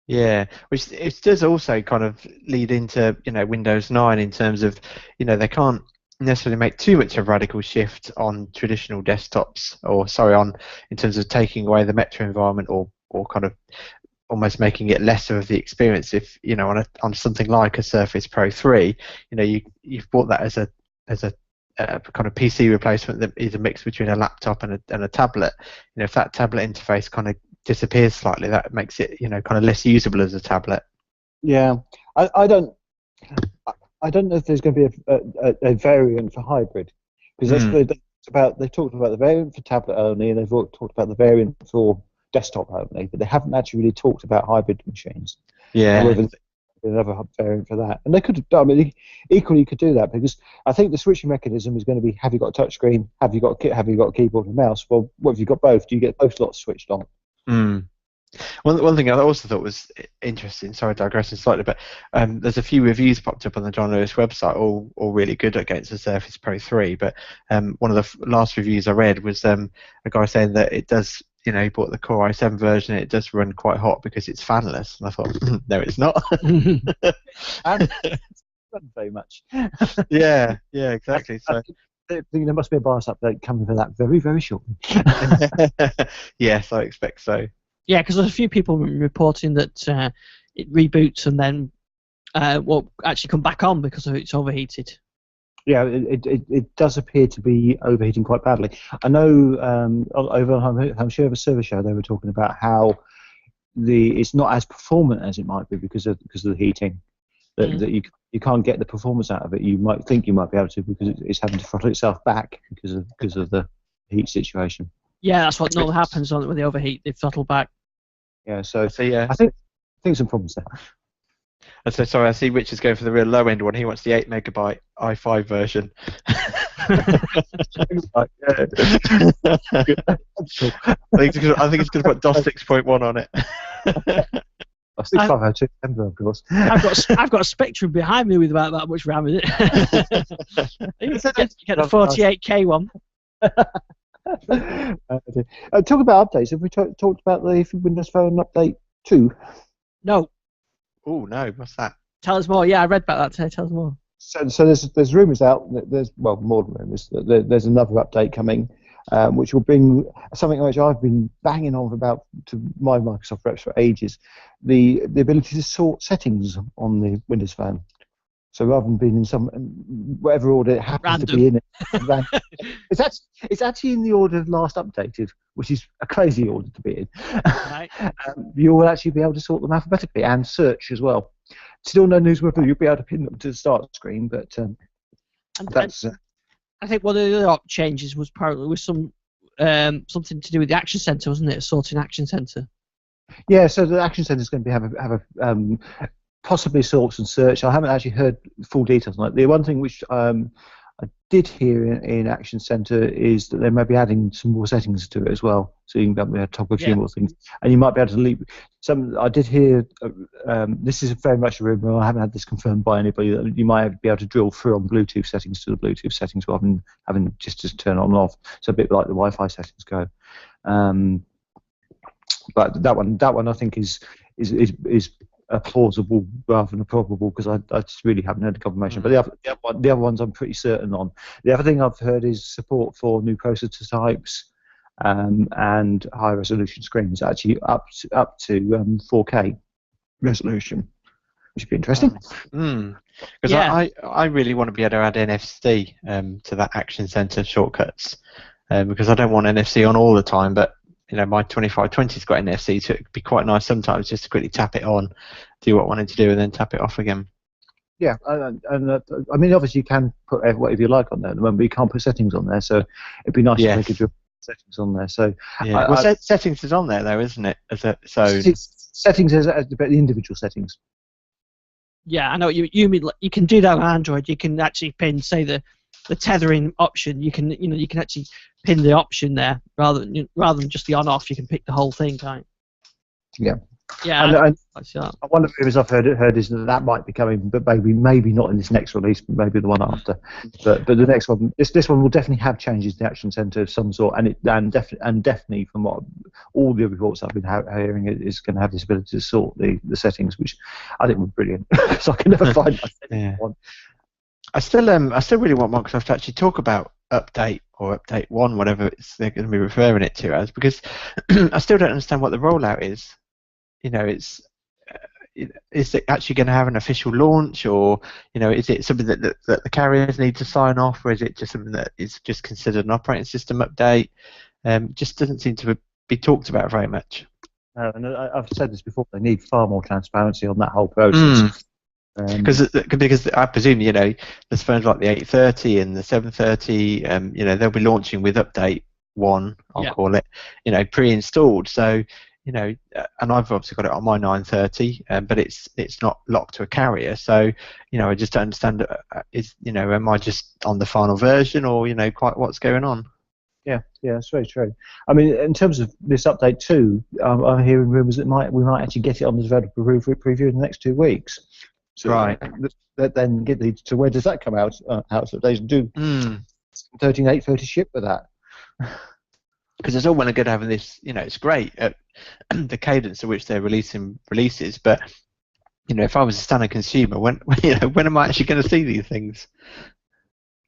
Yeah, which it does also kind of lead into Windows 9 in terms of they can't necessarily make too much of a radical shift on traditional desktops, in terms of taking away the Metro environment or kind of almost making it lesser of the experience. If on something like a Surface Pro 3, you've bought that as a kind of PC replacement that is a mix between a laptop and a tablet. If that tablet interface kind of disappears slightly, that makes it kind of less usable as a tablet. Yeah, I don't know if there's going to be a variant for hybrid, because they talked about the variant for tablet only, and they've talked about the variant for desktop only, but they haven't actually really talked about hybrid machines. Yeah. Whether another variant for that, and they could. I mean, equally you could do that, because I think the switching mechanism is going to be: have you got a touch screen? Have you got a keyboard and mouse? Well, what have you got both? Do you get both lots switched on? One thing I also thought was interesting, sorry digressing slightly, but there's a few reviews popped up on the John Lewis website, all really good against the Surface Pro 3, but one of the last reviews I read was a guy saying that it does, he bought the Core i7 version, it does run quite hot because it's fanless, and I thought, no it's not. And not very much. Yeah, exactly. So I think there must be a BIOS update coming for that very, very shortly. Yes, I expect so. Yeah, because there's a few people reporting that it reboots and then will actually come back on because it's overheated. Yeah, it does appear to be overheating quite badly. I know over on I'm sure of a server show they were talking about how it's not as performant as it might be because of the heating. That you can't get the performance out of it. You might think you might be able to because it's having to throttle itself back because of the heat situation. Yeah, that's what normally happens on it with the overheat. They throttle back. Yeah, so yeah. I think some problems there. So sorry, I see Rich is going for the real low end one. He wants the 8 megabyte i5 version. I think it's going to put DOS 6.1 on it. 6502, of course. I've got a Spectrum behind me with about that much RAM in it. You get the 48K one. Talk about updates. Have we talked about the Windows Phone update 2? No. Oh no, what's that? Tell us more. Yeah, I read about that today. Tell us more. So there's rumours out. There's more than rumours. There's another update coming, which will bring something which I've been banging on about to my Microsoft reps for ages: the ability to sort settings on the Windows Phone. So rather than being in some whatever order it happens to be in it, it's actually in the order last updated, which is a crazy order to be in. Right. You will actually be able to sort them alphabetically and search as well. Still no news whether you'll be able to pin them to the start screen, but that's. I think one of the other changes was probably some something to do with the Action Centre, wasn't it? A sorting Action Centre. Yeah, so the Action Centre is going to have a possibly sorts and search. I haven't actually heard full details on it. The one thing which I did hear in Action Centre is that they may be adding some more settings to it as well, so you can be able to toggle a few more things, and you might be able to leave some. I did hear this is very much a rumour. I haven't had this confirmed by anybody that you might be able to drill through on Bluetooth settings to the Bluetooth settings rather than having just to turn on and off. So a bit like the Wi-Fi settings go. But that one I think is a plausible rather than a probable, because I just really haven't heard the confirmation. But the other ones I'm pretty certain on. The other thing I've heard is support for new processor types and high resolution screens, actually up to 4K resolution, which would be interesting. Because I really want to be able to add NFC to that Action Centre shortcuts, because I don't want NFC on all the time, but my 2520's got NFC, so it'd be quite nice sometimes just to quickly tap it on, do what I wanted to do, and then tap it off again. Yeah, I mean, obviously you can put whatever you like on there at the moment, but you can't put settings on there. So it'd be nice if they could put settings on there. So yeah, well, settings is on there though, isn't it? Settings is the individual settings. Yeah, I know what you mean. You can do that on Android. You can actually pin, say, the tethering option. You can actually pin the option there rather than just the on/off. You can pick the whole thing, can't you? Yeah. Yeah. I wonder if I've heard is that might be coming, but maybe not in this next release, but maybe the one after. But the next one, this one will definitely have changes to the Action Centre of some sort, and definitely from what all the reports I've been hearing, it is going to have this ability to sort the settings, which I think was brilliant. So I can never find one. I still really want Microsoft to actually talk about update or update 1, whatever they're going to be referring it to as, because I still don't understand what the rollout is. Is it actually going to have an official launch, or is it something that the carriers need to sign off, or is it just something that is just considered an operating system update? Just doesn't seem to be talked about very much. No, and I've said this before. They need far more transparency on that whole process. Because I presume there's phones like the 830 and the 730. They'll be launching with update 1. I'll call it. Pre-installed. So. And I've obviously got it on my 930, but it's not locked to a carrier. So, I just don't understand. Am I just on the final version, or quite what's going on? Yeah, it's very true. I mean, in terms of this update 2, I'm hearing rumours that we might actually get it on the developer preview in the next 2 weeks. So right. That then get to where does that come out? So they do 13.830 ship with that. Because it's all well and good having this, it's great at the cadence at which they're releasing releases, but if I was a standard consumer, when am I actually going to see these things?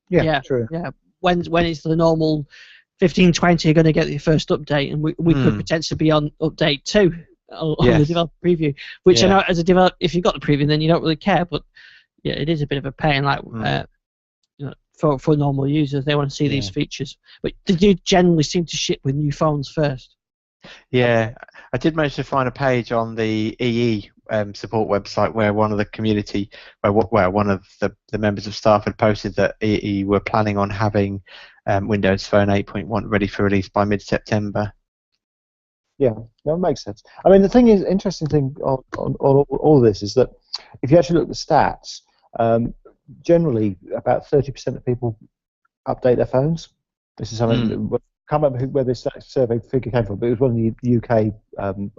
Yeah, true. Yeah, when is the normal 15-20 are going to get the first update, and we could potentially be on update 2 on the developer preview, which I know as a developer, if you've got the preview, then you don't really care, but yeah, it is a bit of a pain, like. For normal users, they want to see these features. But they do generally seem to ship with new phones first. Yeah, I did manage to find a page on the EE support website where one of the community, where one of the members of staff had posted that EE were planning on having Windows Phone 8.1 ready for release by mid-September. Yeah, that makes sense. I mean, the interesting thing on all this is that if you actually look at the stats, generally, about 30% of people update their phones. This is something I can't remember where this survey figure came from, but it was one of the UK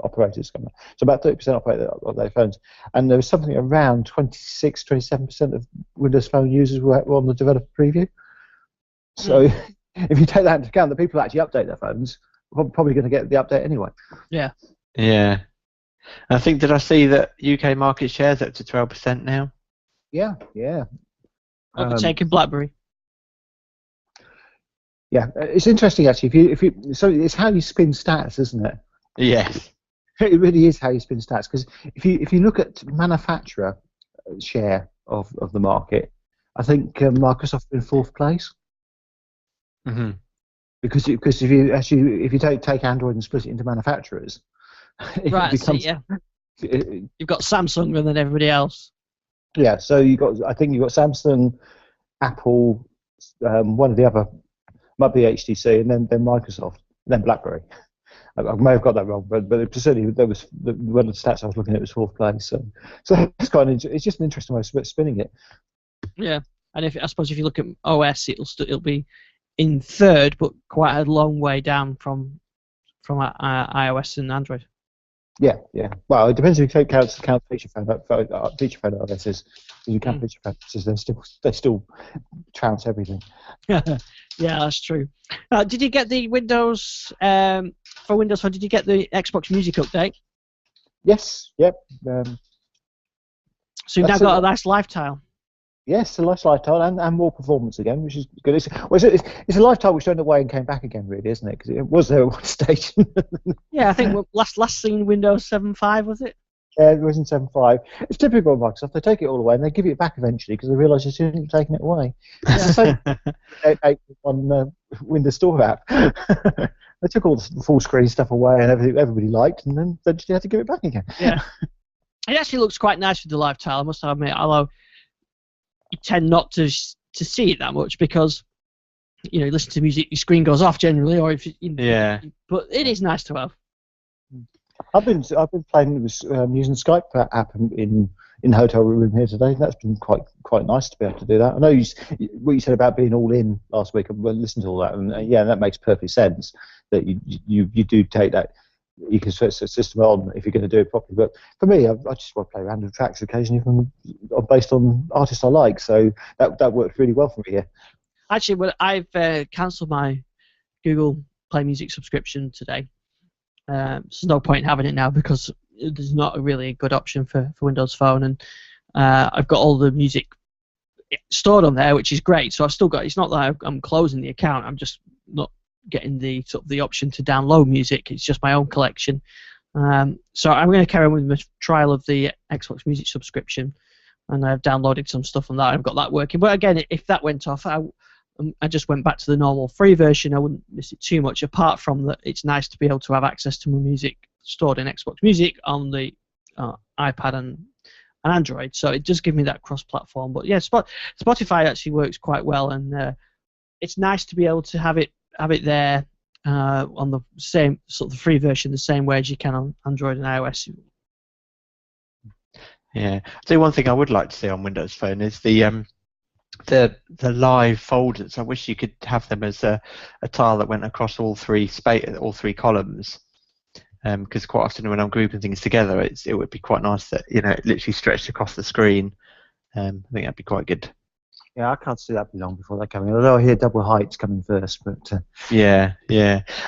operators. So about 30% update their phones. And there was something around 27% of Windows Phone users were on the developer preview. So if you take that into account, the people who actually update their phones are probably going to get the update anyway. Yeah. Yeah. I think, did I see that UK market share is up to 12% now? Yeah. Overtaking BlackBerry. Yeah, it's interesting actually. So it's how you spin stats, isn't it? Yes. It really is how you spin stats, because if you look at manufacturer share of the market, I think Microsoft in 4th place. Mm-hmm. Because if you take Android and split it into manufacturers, you've got Samsung and then everybody else. Yeah, so you've got Samsung, Apple, one of the other might be HTC, and then Microsoft, and then BlackBerry. I may have got that wrong, but certainly there was one of the stats I was looking at was 4th place. So it's just an interesting way of spinning it. Yeah, and I suppose if you look at OS, it'll be in 3rd, but quite a long way down from iOS and Android. Yeah. Well, it depends if you count feature phone OSs. If you count feature phone OSs, they still trounce everything. Yeah, that's true. Did you get the Windows for Windows Phone? Did you get the Xbox Music update? Yes. Yep. So you've now got a nice lifestyle. Yes, a nice lifestyle and more performance again, which is good. It's a lifestyle which went away and came back again, really, isn't it? Because it was there at one stage. Yeah, I think last seen Windows 7.5, was it? Yeah, it was in 7.5. It's typical of Microsoft. They take it all away and they give it back eventually because they realise they shouldn't have taken it away. It's the same on Windows Store app. They took all the full screen stuff away and everything everybody liked, and then they just had to give it back again. Yeah, it actually looks quite nice with the lifestyle, I must admit. Although you tend not to see it that much because you listen to music, your screen goes off generally, or if Yeah. But it is nice to have. I've been playing with using Skype app in the hotel room here today. That's been quite nice to be able to do that. I know what you said about being all in last week. I've listened to all that, and yeah, that makes perfect sense. That you do take that. You can switch the system on if you're going to do it properly. But for me, I just want to play random tracks occasionally based on artists I like. So that worked really well for me here. Actually, well, I've cancelled my Google Play Music subscription today. There's no point having it now because there's not really a good option for Windows Phone, and I've got all the music stored on there, which is great. So I've still got. It's not that I'm closing the account. I'm just not getting the option to download music. It's just my own collection. So I'm going to carry on with my trial of the Xbox Music subscription, and I've downloaded some stuff on that. I've got that working. But again, if that went off, I just went back to the normal free version. I wouldn't miss it too much, apart from that it's nice to be able to have access to my music stored in Xbox Music on the iPad and Android. So it does give me that cross-platform. But yeah, Spotify actually works quite well, and it's nice to be able to have it there on the same sort of free version, the same way as you can on Android and iOS. Yeah. So one thing I would like to see on Windows Phone is the live folders. I wish you could have them as a tile that went across all three columns. Because quite often when I'm grouping things together, it would be quite nice that it literally stretched across the screen. I think that'd be quite good. Yeah, I can't see that be long before they come in. Although I hear double heights coming first, but yeah,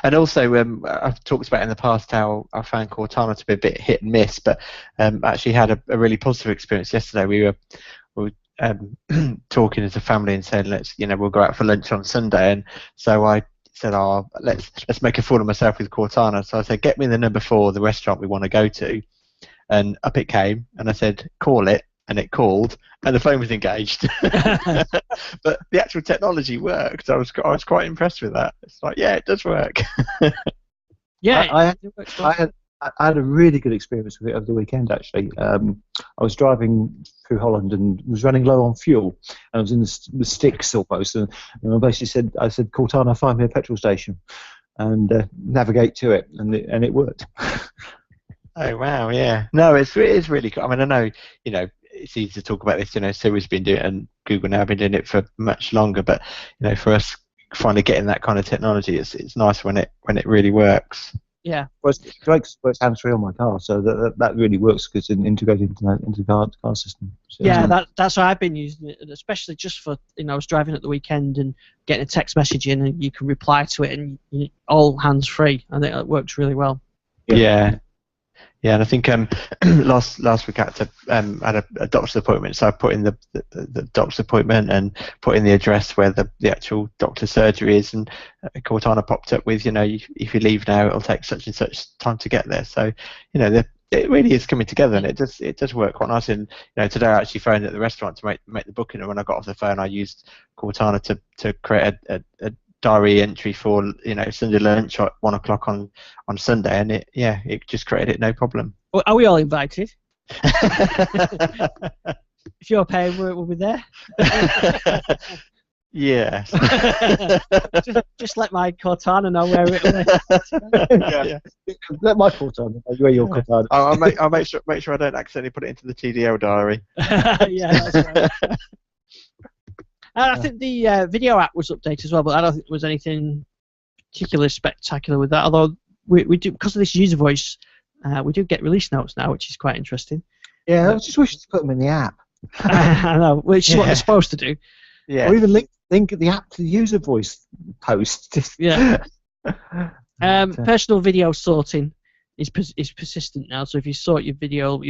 and also I've talked about in the past how I found Cortana to be a bit hit and miss, but actually had a really positive experience yesterday. We were talking as a family and saying we'll go out for lunch on Sunday, and so I said, let's make a fool of myself with Cortana. So I said, get me the number 4, the restaurant we want to go to, and up it came, and I said, call it. And it called, and the phone was engaged. But the actual technology worked. I was quite impressed with that. It's like, yeah, it does work. Yeah, I had a really good experience with it over the weekend. Actually, I was driving through Holland and was running low on fuel, and I was in the sticks almost. And I basically I said, Cortana, find me a petrol station, and navigate to it, and it worked. Oh wow, yeah. No, it is really cool. I mean, I know, it's easy to talk about this. Siri's been doing it, and Google now have been doing it for much longer. But for us, finally getting that kind of technology, it's nice when it really works. Yeah. Well, it's hands-free on my car, so that really works because it's integrated into the car system. So, yeah, that's why I've been using it, especially just for I was driving at the weekend and getting a text message in, and you can reply to it, and all hands-free. I think it works really well. Yeah. Yeah, and I think last week I had a doctor's appointment, so I put in the doctor's appointment and put in the address where the actual doctor's surgery is, and Cortana popped up with, if you leave now, it'll take such and such time to get there. So, it really is coming together, and it does work quite nice. And today I actually phoned at the restaurant to make the booking, and when I got off the phone, I used Cortana to create a diary entry for Sunday lunch at 1 o'clock on Sunday, and it just created it no problem. Well, are we all invited? If you're paying, we'll be there. Yes. just let my Cortana know where it is. Yeah. Let my Cortana know where your Cortana. I'll make sure I don't accidentally put it into the TDL diary. Yeah, that's right. And I think the video app was updated as well, but I don't think there was anything particularly spectacular with that. Although we do, because of this user voice, we do get release notes now, which is quite interesting. Yeah, I just wish to put them in the app. I know, which is what they're supposed to do. Yeah. Or even link the app to the user voice post. Yeah. Personal video sorting is persistent now. So if you sort your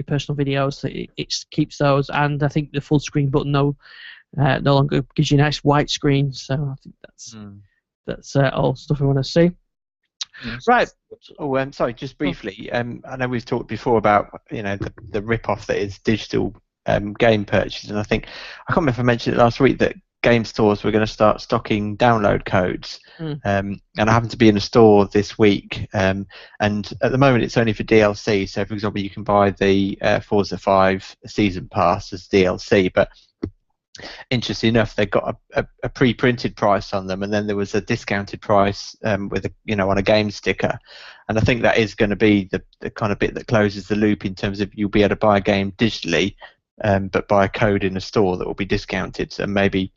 personal videos, it keeps those, and I think the full screen button no longer gives you a nice white screen. So I think that's all stuff we want to see. Yes. Right. Oh, sorry, just briefly. I know we've talked before about the rip-off that is digital game purchases, and I think I can't remember if I mentioned it last week that game stores were going to start stocking download codes, and I happen to be in a store this week, and at the moment it's only for DLC. So, for example, you can buy the Forza 5 season pass as DLC, but interesting enough, they got a pre-printed price on them, and then there was a discounted price with on a game sticker. And I think that is going to be the kind of bit that closes the loop in terms of you'll be able to buy a game digitally, but buy a code in a store that will be discounted, and maybe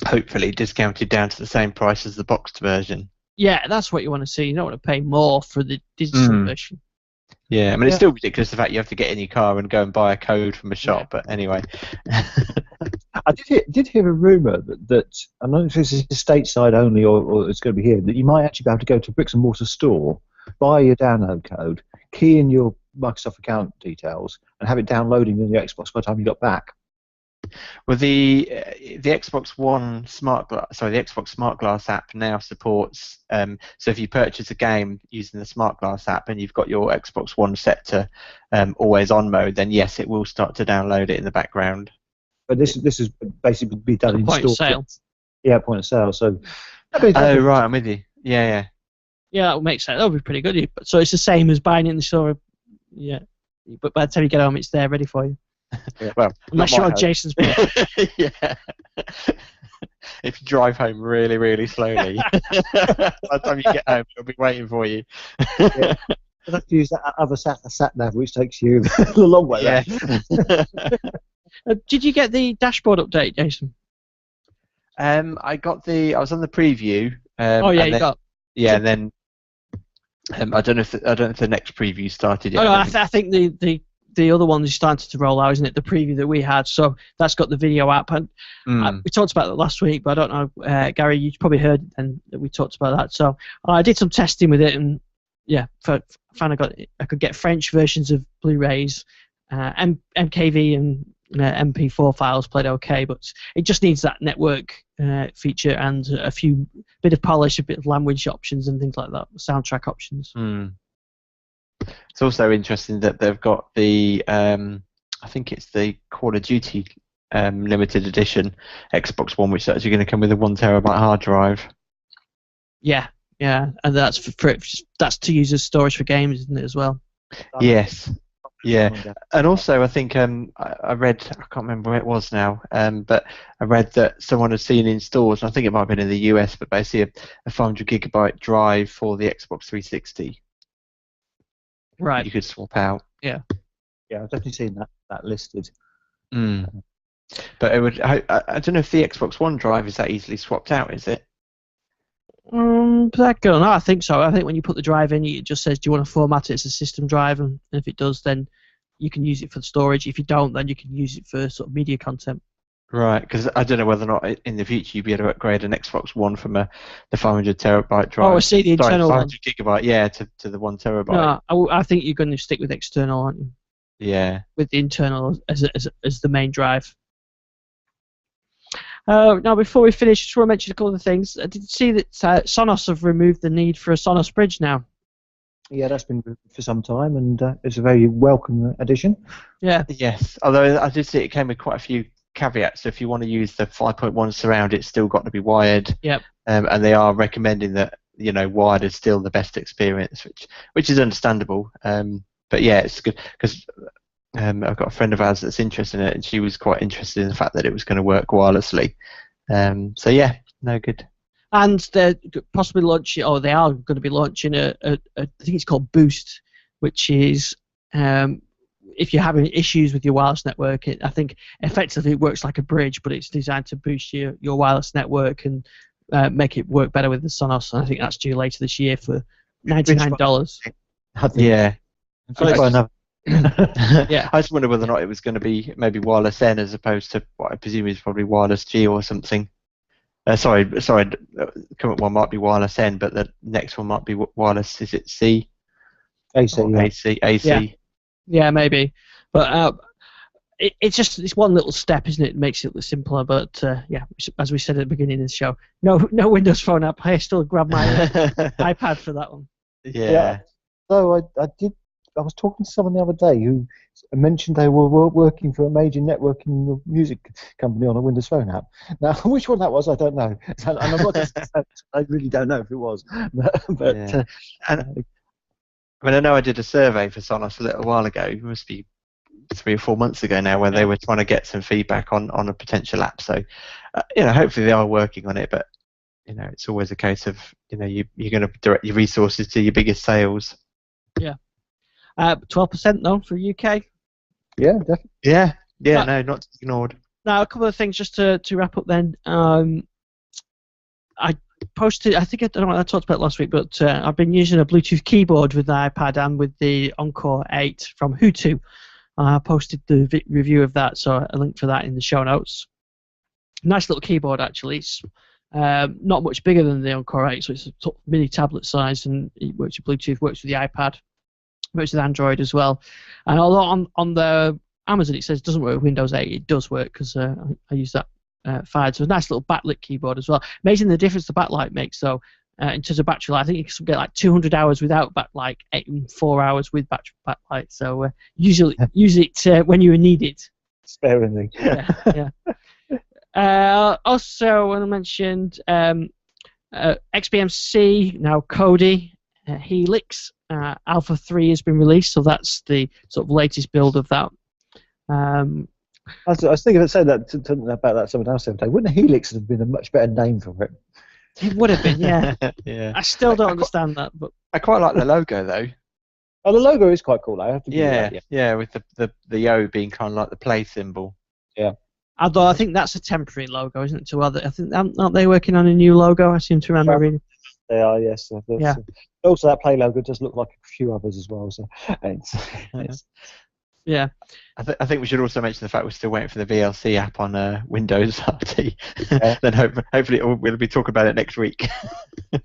hopefully discounted down to the same price as the boxed version. Yeah, that's what you want to see. You don't want to pay more for the digital version. Yeah, I mean, it's still ridiculous the fact you have to get in your car and go and buy a code from a shop, but anyway. I did hear a rumour that I don't know if this is stateside only or it's going to be here, that you might actually be able to go to a bricks and mortar store, buy your download code, key in your Microsoft account details, and have it downloading on your Xbox by the time you got back. Well, the Xbox One the Xbox Smart Glass app now supports. So if you purchase a game using the Smart Glass app and you've got your Xbox One set to always on mode, then yes, it will start to download it in the background. But this is basically be done in point store. Of sale. Yeah, point of sale. So. Oh right, I'm with you. Yeah. Yeah, that would make sense. That would be pretty good. So it's the same as buying it in the store. Yeah, but by the time you get home, it's there ready for you. Yeah. Well, unless you're on Jason's bill. Yeah. If you drive home really, really slowly, by the time you get home, it'll be waiting for you. Yeah. You'll have to use that other sat nav, which takes you the long way. Yeah. Did you get the dashboard update, Jason? I was on the preview. Yeah, and then I don't know if the next preview started yet. Oh, no, I think the other one is starting to roll out, isn't it? The preview that we had, so that's got the video app. And we talked about it last week, but I don't know, Gary, you probably heard then that we talked about that. So I did some testing with it, and yeah, found I could get French versions of Blu-rays, MKV and MP4 files played okay, but it just needs that network feature and a bit of polish, a bit of language options and things like that, soundtrack options. It's also interesting that they've got the I think it's the Call of Duty limited edition Xbox One, which is actually going to come with a 1 TB hard drive. Yeah, and that's that's to use as storage for games, isn't it, as well? Yes. Yeah, and also I think I read, I can't remember where it was now, but I read that someone had seen in stores, and I think it might have been in the US, but basically a 500 GB drive for the Xbox 360. Right. You could swap out. Yeah, I've definitely seen that listed. But it would. I don't know if the Xbox One drive is that easily swapped out, is it? No, I think so. I think when you put the drive in, it just says, do you want to format it as a system drive? And if it does, then you can use it for the storage. If you don't, then you can use it for sort of media content. Right, because I don't know whether or not in the future you'd be able to upgrade an Xbox One from the 500 terabyte drive. Oh, I see the internal 500 gigabyte, yeah, to the 1 terabyte. No, I think you're going to stick with external, aren't you? Yeah. With the internal as the main drive. Now, before we finish, I just want to mention a couple of things. Did you see that Sonos have removed the need for a Sonos bridge now? Yeah, that's been for some time, and it's a very welcome addition. Yeah. Yes, although I did see it came with quite a few caveats. So if you want to use the 5.1 surround, it's still got to be wired. Yep. And they are recommending that wired is still the best experience, which is understandable. But yeah, it's good because I've got a friend of ours that's interested in it, and she was quite interested in the fact that it was going to work wirelessly. So yeah, no good. And they're possibly launching, or they are going to be launching I think it's called Boost, which is if you're having issues with your wireless network, I think effectively it works like a bridge, but it's designed to boost your wireless network and make it work better with the Sonos. And I think that's due later this year for $99. Yeah. Yeah. I just wonder whether or not it was going to be maybe wireless N as opposed to what I presume is probably wireless G or something. Sorry, the current one might be wireless N, but the next one might be wireless. Is it C? AC. Yeah. AC. Yeah, maybe. But it's one little step, isn't it? It makes it simpler. But yeah, as we said at the beginning of the show, no Windows Phone app. I still grab my iPad for that one. Yeah. So I was talking to someone the other day who mentioned they were working for a major networking music company on a Windows Phone app. Now, which one that was, I don't know. And I'm not I really don't know if it was. But yeah. I know I did a survey for Sonos a little while ago. It must be 3 or 4 months ago now, where they were trying to get some feedback on a potential app. So, hopefully they are working on it. But it's always a case of you're going to direct your resources to your biggest sales. Yeah. 12% though for UK. Yeah, definitely. Yeah, no, not ignored. Now, a couple of things just to wrap up then. I posted, I think I don't know what I talked about last week, but I've been using a Bluetooth keyboard with the iPad and with the Encore 8 from Hutu. I posted the review of that, so a link for that in the show notes. Nice little keyboard, actually. It's not much bigger than the Encore 8, so it's a mini tablet size, and it works with Bluetooth, works with the iPad, works with Android as well. And although on the Amazon it says it doesn't work with Windows 8, it does work because I use that fired. So a nice little backlit keyboard as well. Amazing the difference the backlight makes, though. In terms of battery life, I think you can get like 200 hours without backlight, 4 hours with backlight. So use it when you need it. Sparingly. Yeah. Also, when I mentioned XBMC, now Kodi, Helix, Alpha 3 has been released, so that's the sort of latest build of that. I was thinking of saying that about that someone else the other day. Wouldn't Helix have been a much better name for it? It would have been, yeah. Yeah. I still don't understand that, but I quite like the logo though. Oh, the logo is quite cool. I have to give you that, yeah, with the O being kind of like the play symbol. Yeah. Although I think that's a temporary logo, isn't it? To other, I think aren't they working on a new logo? I seem to remember reading. They are, yes. Yeah. Also, that play logo does look like a few others as well. So it's Yeah. I think we should also mention the fact we're still waiting for the VLC app on Windows RT. Then hopefully we'll be talking about it next week.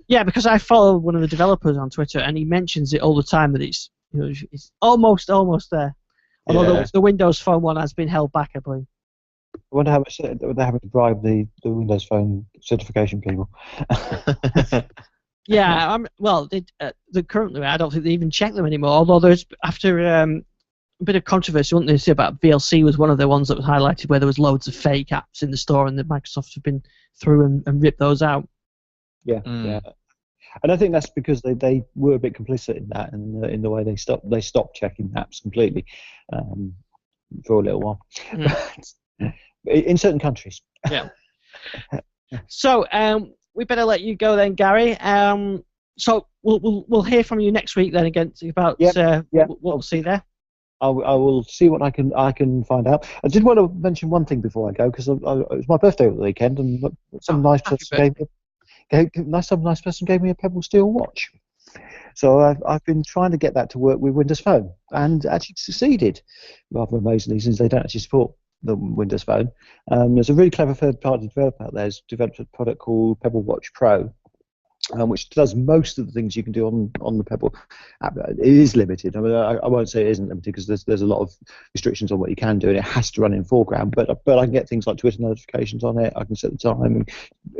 Yeah, because I follow one of the developers on Twitter, and he mentions it all the time that it's almost there. Although the Windows Phone one has been held back, I believe. I wonder how much they're having to bribe the Windows Phone certification people. Yeah, currently I don't think they even check them anymore. Although there's after a bit of controversy, wasn't there, about VLC was one of the ones that was highlighted where there was loads of fake apps in the store, and that Microsoft have been through and ripped those out. Yeah, yeah. And I think that's because they were a bit complicit in that, and in the way they stopped checking apps completely for a little while. In certain countries. Yeah. So we better let you go then, Gary. So we'll hear from you next week then again about what we'll see there. I will see what I can find out. I did want to mention one thing before I go, because it was my birthday over the weekend, and some nice person gave me a Pebble Steel watch. So I've been trying to get that to work with Windows Phone, and actually succeeded, rather amazingly, since they don't actually support the Windows Phone. There's a really clever third-party developer out there who's developed a product called Pebble Watch Pro, which does most of the things you can do on the Pebble app. It is limited. I mean, I won't say it isn't limited, because there's a lot of restrictions on what you can do, and it has to run in foreground. But I can get things like Twitter notifications on it. I can set the time and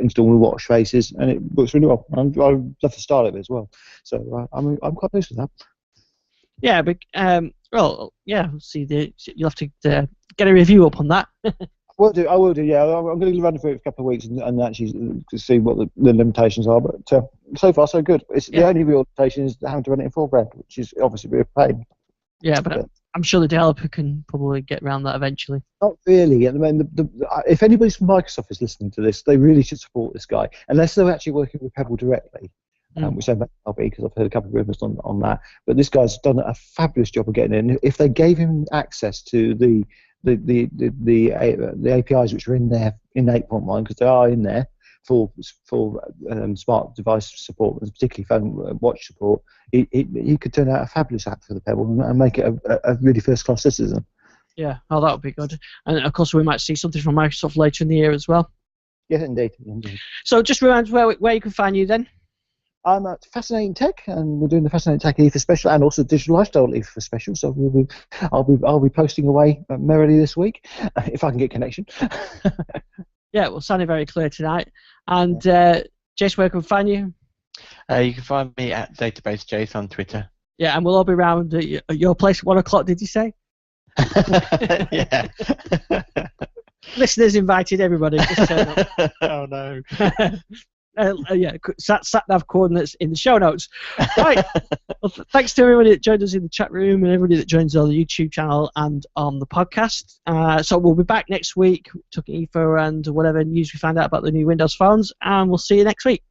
install the watch faces, and it works really well. I love the style of it as well. So I'm quite pleased with that. Yeah, but see, you'll have to get a review up on that. I will do. Yeah, I'm going to run through it for a couple of weeks and actually see what the limitations are. But so far, so good. The only real limitation is having to run it in foreground, which is obviously a bit of a pain. Yeah, but I'm sure the developer can probably get around that eventually. Not really. I mean, if anybody's from Microsoft is listening to this, they really should support this guy, unless they're actually working with Pebble directly. Which they may not be, because I've heard a couple of rumours on that. But this guy's done a fabulous job of getting in. If they gave him access to the APIs which are in there in 8.1, because they are in there for smart device support, particularly phone watch support, he could turn out a fabulous app for the Pebble and make it a really first-class citizen. Yeah, that would be good. And of course, we might see something from Microsoft later in the year as well. Yeah, indeed. So just remind where you can find you then. I'm at Fascinating Tech, and we're doing the Fascinating Tech ETH special and also Digital Lifestyle ETH special. So I'll be posting away merrily this week if I can get connection. Yeah, well, sounding very clear tonight. And Jason, where can we find you? You can find me at Database Jace on Twitter. Yeah, and we'll all be around at your place at 1 o'clock. Did you say? Yeah. Listeners invited, everybody. Just turn up. Oh no. sat nav coordinates in the show notes. Right. Well, thanks to everybody that joined us in the chat room and everybody that joins us on the YouTube channel and on the podcast. So we'll be back next week talking IFA and whatever news we find out about the new Windows phones, and we'll see you next week.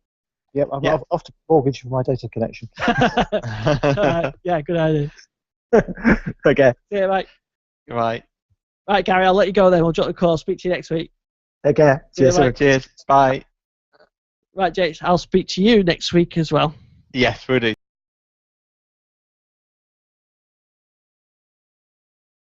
Yep, I'm off to mortgage for my data connection. Yeah, good idea. Okay. See you, mate. Right. Right, Gary, I'll let you go then. We'll drop the call. Speak to you next week. Take care. See you soon. Cheers. Bye. Right, James, I'll speak to you next week as well. Yes, we'll do.